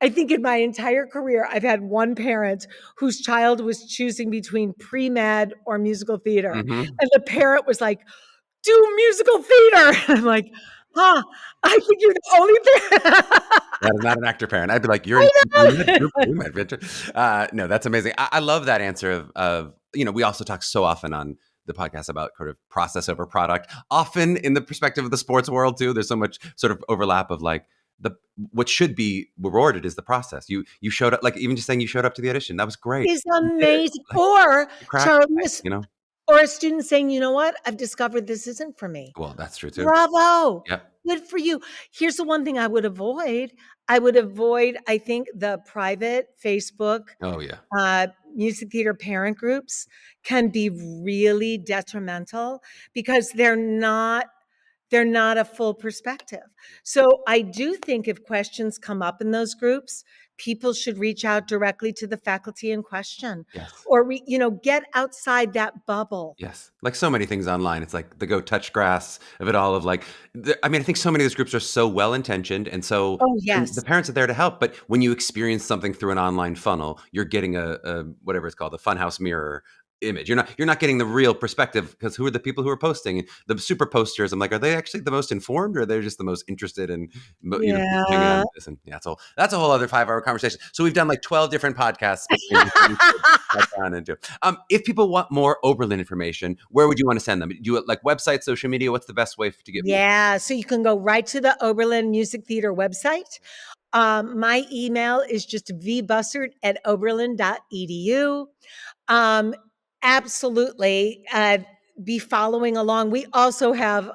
Speaker 2: I think in my entire career, I've had one parent whose child was choosing between pre-med or musical theater.
Speaker 1: Mm-hmm.
Speaker 2: And the parent was like, do musical theater. I'm like, I think you're the only parent.
Speaker 1: That is not an actor parent. I'd be like, you're
Speaker 2: I
Speaker 1: you're
Speaker 2: know.
Speaker 1: pre-med, bitch. No, that's amazing. I love that answer of we also talk so often on the podcast about sort of process over product. Often in the perspective of the sports world too, there's so much sort of overlap of like what should be rewarded is the process. You showed up, like even just saying you showed up to the audition. That was great.
Speaker 2: Is
Speaker 1: You did it.
Speaker 2: amazing.
Speaker 1: Like
Speaker 2: Or,
Speaker 1: you cracked
Speaker 2: Charlie,
Speaker 1: it, you know?
Speaker 2: or a student saying, you know what? I've discovered this isn't for me.
Speaker 1: Well, that's true too.
Speaker 2: Bravo.
Speaker 1: Yep.
Speaker 2: Good for you. Here's the one thing I would avoid. I think, the private Facebook
Speaker 1: Oh yeah.
Speaker 2: music theater parent groups can be really detrimental, because they're not a full perspective. So I do think if questions come up in those groups, people should reach out directly to the faculty in question,
Speaker 1: Yes.
Speaker 2: or get outside that bubble.
Speaker 1: Yes. Like so many things online. It's like the go touch grass of it all of like, I mean, I think so many of those groups are so well intentioned.
Speaker 2: Oh,
Speaker 1: And the
Speaker 2: yes.
Speaker 1: parents are there to help. But when you experience something through an online funnel, you're getting a whatever it's called, a funhouse mirror image. You're not getting the real perspective, because who are the people who are posting the super posters? I'm like, are they actually the most informed, or are they just the most interested in hanging on
Speaker 2: Yeah.
Speaker 1: to this? And yeah, so that's a whole other 5-hour conversation. So we've done like 12 different podcasts between these two to cut down into. If people want more Oberlin information, where would you want to send them? Do you like website, social media? What's the best way to get more?
Speaker 2: Yeah, so you can go right to the Oberlin Music Theater website. My email is just vbussert@oberlin.edu. Um, absolutely. Be following along. We also have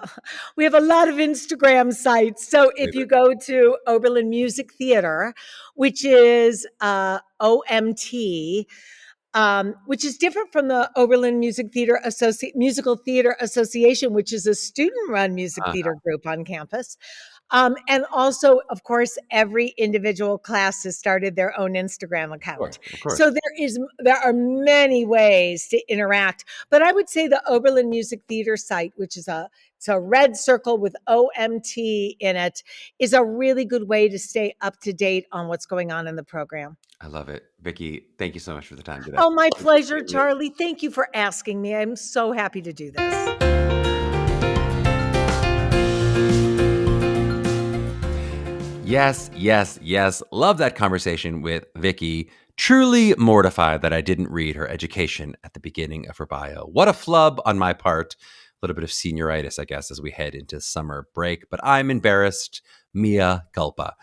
Speaker 2: a lot of Instagram sites. So if you go to Oberlin Music Theater, which is OMT, which is different from the Oberlin Musical Theater Association, which is a student-run music theater group on campus. And also, of course, every individual class has started their own Instagram account.
Speaker 1: Of course.
Speaker 2: So there are many ways to interact. But I would say the Oberlin Music Theater site, which is it's a red circle with OMT in it, is a really good way to stay up to date on what's going on in the program.
Speaker 1: I love it. Vicki, thank you so much for the time today.
Speaker 2: Oh, my pleasure, Charlie. Thank you for asking me. I'm so happy to do this.
Speaker 1: Yes. Love that conversation with Vicki. Truly mortified that I didn't read her education at the beginning of her bio. What a flub on my part. A little bit of senioritis, I guess, as we head into summer break, but I'm embarrassed. Mea culpa.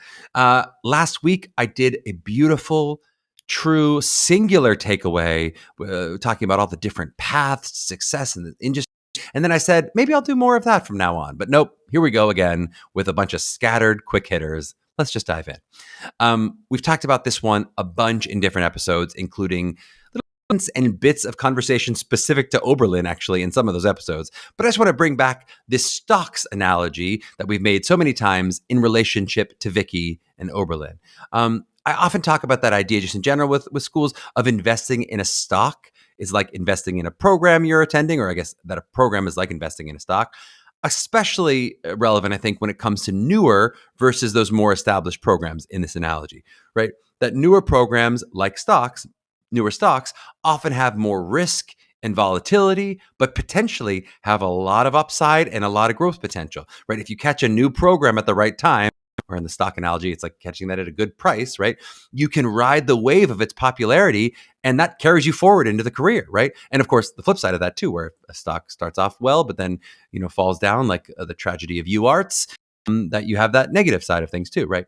Speaker 1: Last week, I did a beautiful, true, singular takeaway, talking about all the different paths to success in the industry. And then I said, maybe I'll do more of that from now on. But nope, here we go again with a bunch of scattered quick hitters. Let's just dive in. We've talked about this one a bunch in different episodes, including little moments and bits of conversation specific to Oberlin, actually, in some of those episodes. But I just want to bring back this stocks analogy that we've made so many times in relationship to Vicki and Oberlin. I often talk about that idea just in general with schools of investing in a stock is like investing in a program you're attending, or I guess that a program is like investing in a stock. Especially relevant, I think, when it comes to newer versus those more established programs in this analogy, right? That newer programs like newer stocks often have more risk and volatility, but potentially have a lot of upside and a lot of growth potential, right? If you catch a new program at the right time, or in the stock analogy, it's like catching that at a good price, right? You can ride the wave of its popularity, and that carries you forward into the career, right? And of course, the flip side of that too, where a stock starts off well, but then falls down, like the tragedy of UArts, that you have that negative side of things too, right?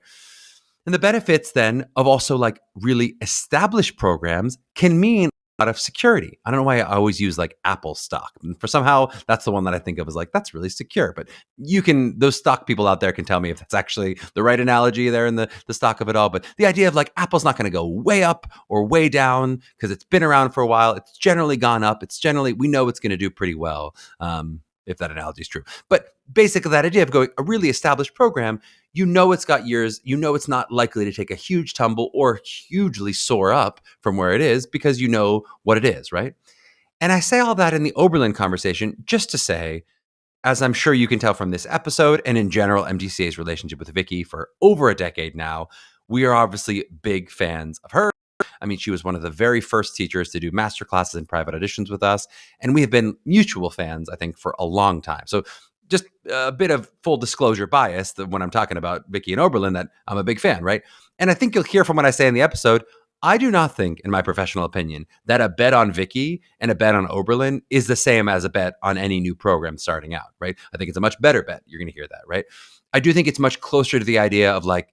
Speaker 1: And the benefits then of also like really established programs can mean a lot of security. I don't know why I always use like Apple stock. For somehow that's the one that I think of as like, that's really secure. But those stock people out there can tell me if that's actually the right analogy there in the stock of it all. But the idea of like Apple's not going to go way up or way down because it's been around for a while. It's generally gone up. We know it's going to do pretty well. If that analogy is true. But basically that idea of going a really established program, it's got years, it's not likely to take a huge tumble or hugely soar up from where it is because you know what it is, right? And I say all that in the Oberlin conversation just to say, as I'm sure you can tell from this episode and in general MTCA's relationship with Vicki for over a decade now, we are obviously big fans of her. I mean, she was one of the very first teachers to do master classes and private auditions with us. And we have been mutual fans, I think, for a long time. So just a bit of full disclosure bias that when I'm talking about Vicki and Oberlin, that I'm a big fan, right? And I think you'll hear from what I say in the episode, I do not think, in my professional opinion, that a bet on Vicki and a bet on Oberlin is the same as a bet on any new program starting out, right? I think it's a much better bet. You're going to hear that, right? I do think it's much closer to the idea of like,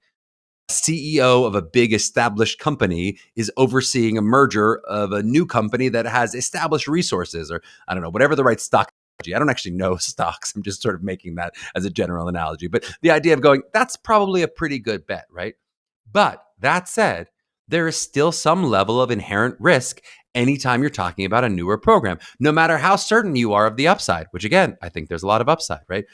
Speaker 1: CEO of a big established company is overseeing a merger of a new company that has established resources, or I don't know, whatever the right stock analogy. I don't actually know stocks. I'm just sort of making that as a general analogy. But the idea of going, that's probably a pretty good bet, right? But that said, there is still some level of inherent risk anytime you're talking about a newer program, no matter how certain you are of the upside, which again, I think there's a lot of upside, right?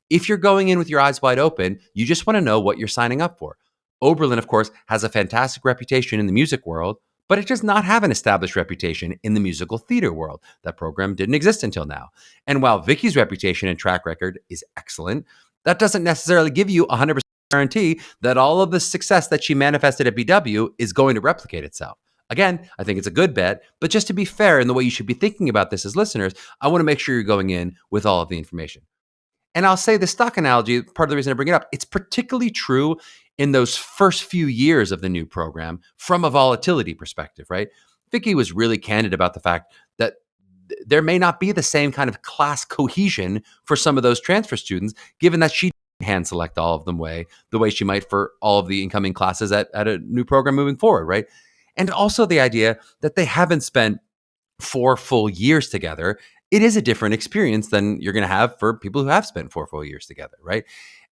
Speaker 1: If you're going in with your eyes wide open, you just want to know what you're signing up for. Oberlin, of course, has a fantastic reputation in the music world, but it does not have an established reputation in the musical theater world. That program didn't exist until now. And while Vicki's reputation and track record is excellent, that doesn't necessarily give you 100% guarantee that all of the success that she manifested at BW is going to replicate itself. Again, I think it's a good bet, but just to be fair in the way you should be thinking about this as listeners, I want to make sure you're going in with all of the information. And I'll say the stock analogy, part of the reason I bring it up, it's particularly true in those first few years of the new program from a volatility perspective, right? Vicky was really candid about the fact that there may not be the same kind of class cohesion for some of those transfer students, given that she hand select all of them the way she might for all of the incoming classes at a new program moving forward, right? And also the idea that they haven't spent 4 full years together. It is a different experience than you're going to have for people who have spent 4 full years together, right?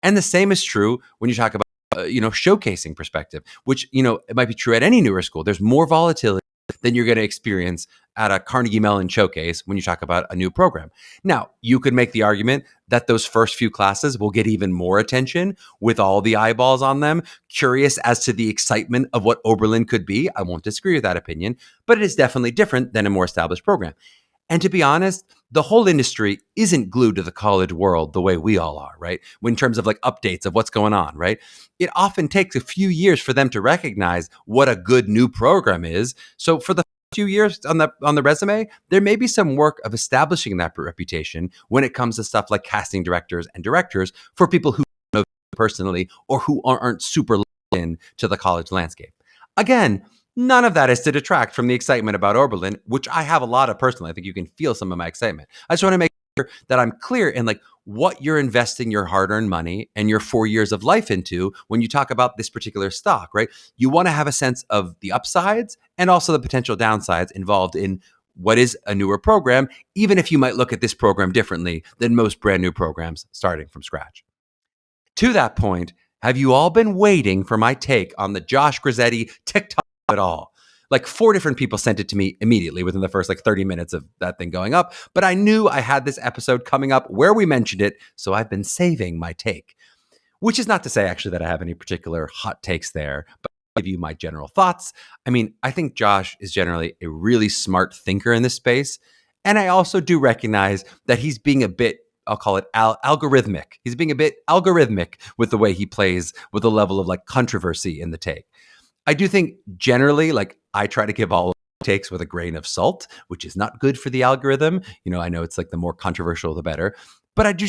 Speaker 1: And the same is true when you talk about showcasing perspective, which it might be true at any newer school. There's more volatility than you're going to experience at a Carnegie Mellon showcase when you talk about a new program. Now, you could make the argument that those first few classes will get even more attention with all the eyeballs on them, curious as to the excitement of what Oberlin could be. I won't disagree with that opinion, but it is definitely different than a more established program. And to be honest, the whole industry isn't glued to the college world the way we all are, right? In terms of like updates of what's going on, right? It often takes a few years for them to recognize what a good new program is. So for the few years on the resume, there may be some work of establishing that reputation when it comes to stuff like casting directors and directors for people who know personally or who aren't super in to the college landscape. Again, none of that is to detract from the excitement about Oberlin, which I have a lot of personally. I think you can feel some of my excitement. I just want to make sure that I'm clear in like what you're investing your hard-earned money and your 4 years of life into when you talk about this particular stock, right? You want to have a sense of the upsides and also the potential downsides involved in what is a newer program, even if you might look at this program differently than most brand new programs starting from scratch. To that point, have you all been waiting for my take on the Josh Grizzetti TikTok at all? Like 4 different people sent it to me immediately within the first 30 minutes of that thing going up. But I knew I had this episode coming up where we mentioned it. So I've been saving my take, which is not to say actually that I have any particular hot takes there, but I'll give you my general thoughts. I mean, I think Josh is generally a really smart thinker in this space. And I also do recognize that he's being a bit, I'll call it algorithmic. He's being a bit algorithmic with the way he plays with the level of controversy in the take. I do think generally, I try to give all takes with a grain of salt, which is not good for the algorithm. I know it's the more controversial, the better. But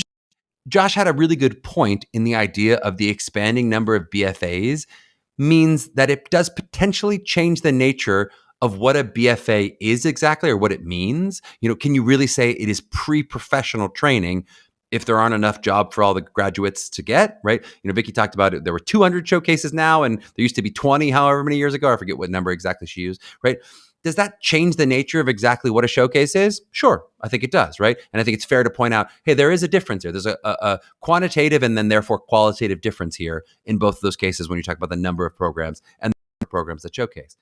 Speaker 1: Josh had a really good point in the idea of the expanding number of BFAs means that it does potentially change the nature of what a BFA is exactly or what it means. Can you really say it is pre-professional training if there aren't enough job for all the graduates to get, right? Vicky talked about it. There were 200 showcases now, and there used to be 20, however many years ago. I forget what number exactly she used, right? Does that change the nature of exactly what a showcase is? Sure, I think it does, right? And I think it's fair to point out, hey, there is a difference here. There's a quantitative and then therefore qualitative difference here in both of those cases when you talk about the number of programs and the programs that showcase.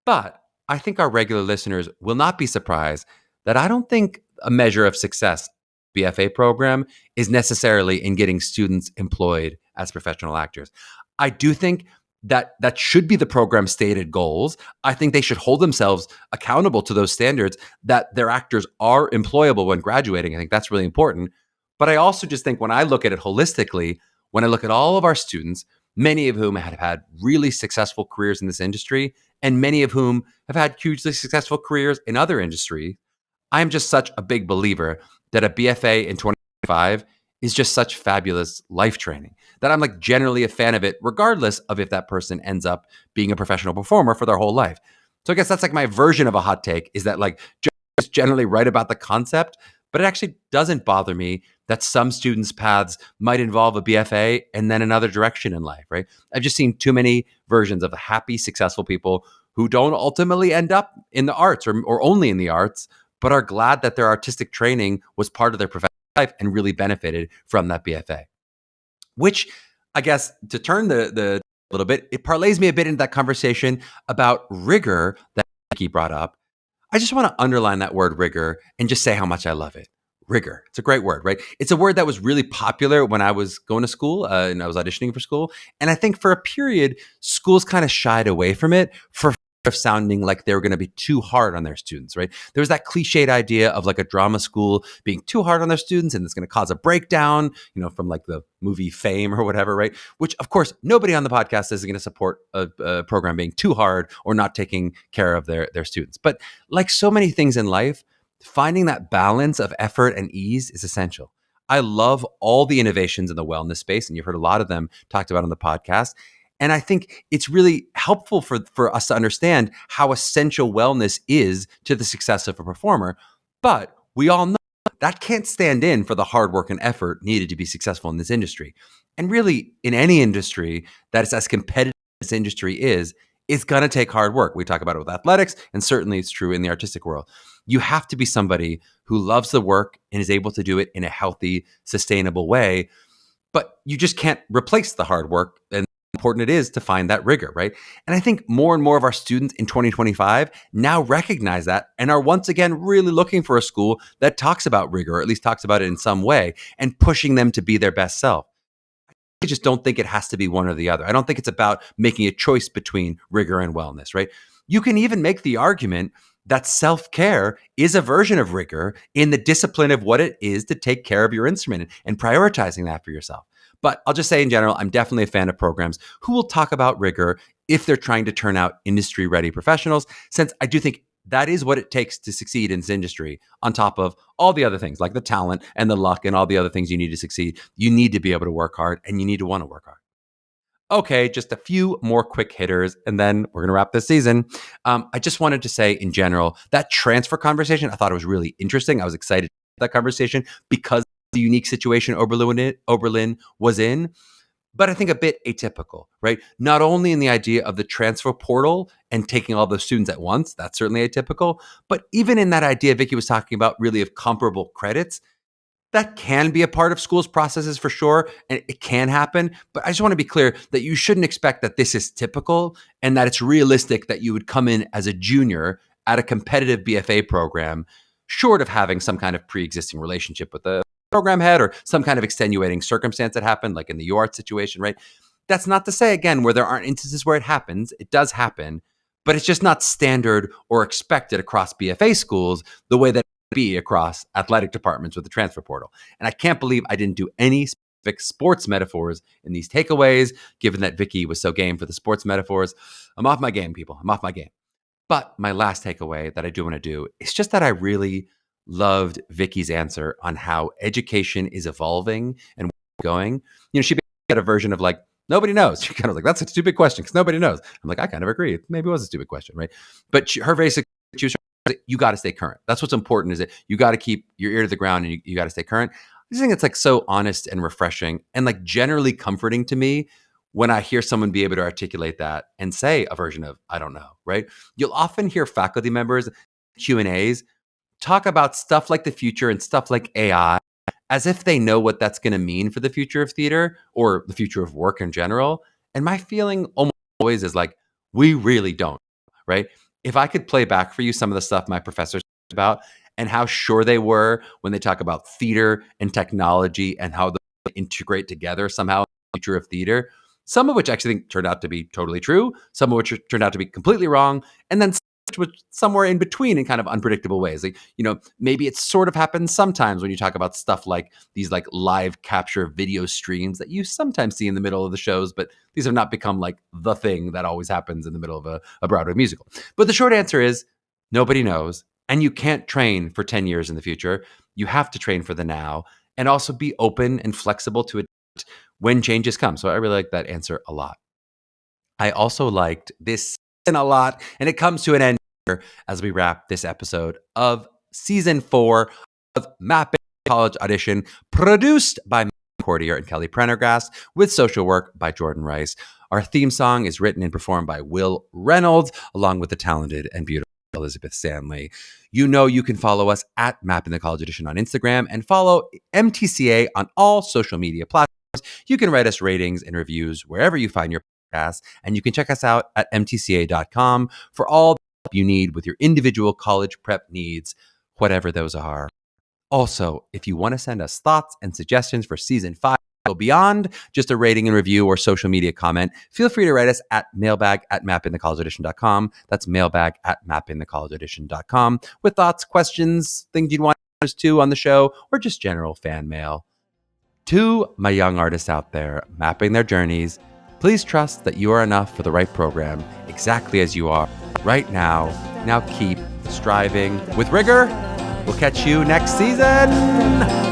Speaker 1: But I think our regular listeners will not be surprised that I don't think a measure of success BFA program is necessarily in getting students employed as professional actors. I do think that should be the program's stated goals. I think they should hold themselves accountable to those standards that their actors are employable when graduating. I think that's really important. But I also just think when I look at it holistically, when I look at all of our students, many of whom have had really successful careers in this industry, and many of whom have had hugely successful careers in other industries, I'm just such a big believer that a BFA in 2025 is just such fabulous life training that I'm generally a fan of it, regardless of if that person ends up being a professional performer for their whole life. So I guess that's my version of a hot take is that just generally right about the concept, but it actually doesn't bother me that some students' paths might involve a BFA and then another direction in life, right? I've just seen too many versions of happy, successful people who don't ultimately end up in the arts or only in the arts, but are glad that their artistic training was part of their professional life and really benefited from that BFA. Which, I guess, to turn the little bit, it parlays me a bit into that conversation about rigor that Becky brought up. I just want to underline that word rigor and just say how much I love it. Rigor. It's a great word, right? It's a word that was really popular when I was going to school and I was auditioning for school. And I think for a period, schools kind of shied away from it for of sounding like they were going to be too hard on their students, right? There was that cliched idea of like a drama school being too hard on their students and it's going to cause a breakdown, from like the movie Fame or whatever, right? Which, of course, nobody on the podcast is going to support a program being too hard or not taking care of their students. But like so many things in life, finding that balance of effort and ease is essential. I love all the innovations in the wellness space, and you've heard a lot of them talked about on the podcast. And I think it's really helpful for us to understand how essential wellness is to the success of a performer. But we all know that can't stand in for the hard work and effort needed to be successful in this industry. And really, in any industry that is as competitive as this industry is, it's going to take hard work. We talk about it with athletics, and certainly it's true in the artistic world. You have to be somebody who loves the work and is able to do it in a healthy, sustainable way. But you just can't replace the hard work and important it is to find that rigor, right? And I think more and more of our students in 2025 now recognize that and are once again really looking for a school that talks about rigor, or at least talks about it in some way, and pushing them to be their best self. I just don't think it has to be one or the other. I don't think it's about making a choice between rigor and wellness, right? You can even make the argument that self-care is a version of rigor in the discipline of what it is to take care of your instrument and prioritizing that for yourself. But I'll just say in general, I'm definitely a fan of programs who will talk about rigor if they're trying to turn out industry-ready professionals, since I do think that is what it takes to succeed in this industry, on top of all the other things like the talent and the luck and all the other things you need to succeed. You need to be able to work hard and you need to want to work hard. Okay, just a few more quick hitters, and then we're going to wrap this season. I just wanted to say in general, that transfer conversation, I thought it was really interesting. I was excited about that conversation because the unique situation Oberlin was in, but I think a bit atypical, right? Not only in the idea of the transfer portal and taking all those students at once, that's certainly atypical, but even in that idea Vicky was talking about really of comparable credits, that can be a part of schools' processes for sure, and it can happen. But I just want to be clear that you shouldn't expect that this is typical and that it's realistic that you would come in as a junior at a competitive BFA program, short of having some kind of pre-existing relationship with the program head or some kind of extenuating circumstance that happened, like in the UART situation, right? That's not to say, again, where there aren't instances where it happens. It does happen, but it's just not standard or expected across BFA schools the way that be across athletic departments with the transfer portal. And I can't believe I didn't do any specific sports metaphors in these takeaways, given that Vicky was so game for the sports metaphors. I'm off my game, people. I'm off my game. But my last takeaway that I do want to do is just that I really loved Vicky's answer on how education is evolving and going. She had a version of like, nobody knows. She kind of like, that's a stupid question because nobody knows. I'm like, I kind of agree. Maybe it was a stupid question, right? But her basic, you got to stay current. That's what's important, is that you got to keep your ear to the ground and you got to stay current. I just think it's like so honest and refreshing and like generally comforting to me when I hear someone be able to articulate that and say a version of, I don't know, right? You'll often hear faculty members, Q&As, talk about stuff like the future and stuff like AI as if they know what that's going to mean for the future of theater or the future of work in general. And my feeling almost always is like, we really don't, right? If I could play back for you some of the stuff my professors talked about and how sure they were when they talk about theater and technology and how they integrate together somehow in the future of theater, some of which I actually think turned out to be totally true, some of which turned out to be completely wrong, and then somewhere in between in kind of unpredictable ways. Like, maybe it sort of happens sometimes when you talk about stuff like these like live capture video streams that you sometimes see in the middle of the shows, but these have not become like the thing that always happens in the middle of a Broadway musical. But the short answer is nobody knows, and you can't train for 10 years in the future. You have to train for the now and also be open and flexible to adapt when changes come. So I really like that answer a lot. I also liked this a lot, and it comes to an end as we wrap this episode of season 4 of Mapping the College Audition, produced by Cordier and Kelly Prendergast, with social work by Jordan Rice. Our theme song is written and performed by Will Reynolds, along with the talented and beautiful Elizabeth Stanley. You can follow us at Mapping the College Audition on Instagram and follow MTCA on all social media platforms. You can write us ratings and reviews wherever you find your podcasts, and you can check us out at mtca.com for all you need with your individual college prep needs, whatever those are. Also, if you want to send us thoughts and suggestions for season 5 go beyond just a rating and review or social media comment, feel free to write us at mailbag@mappingthecollegeaudition.com. That's mailbag@mappingthecollegeaudition.com with thoughts, questions, things you'd want us to on the show, or just general fan mail. To my young artists out there mapping their journeys, please trust that you are enough for the right program, exactly as you are right now. Now keep striving with rigor. We'll catch you next season.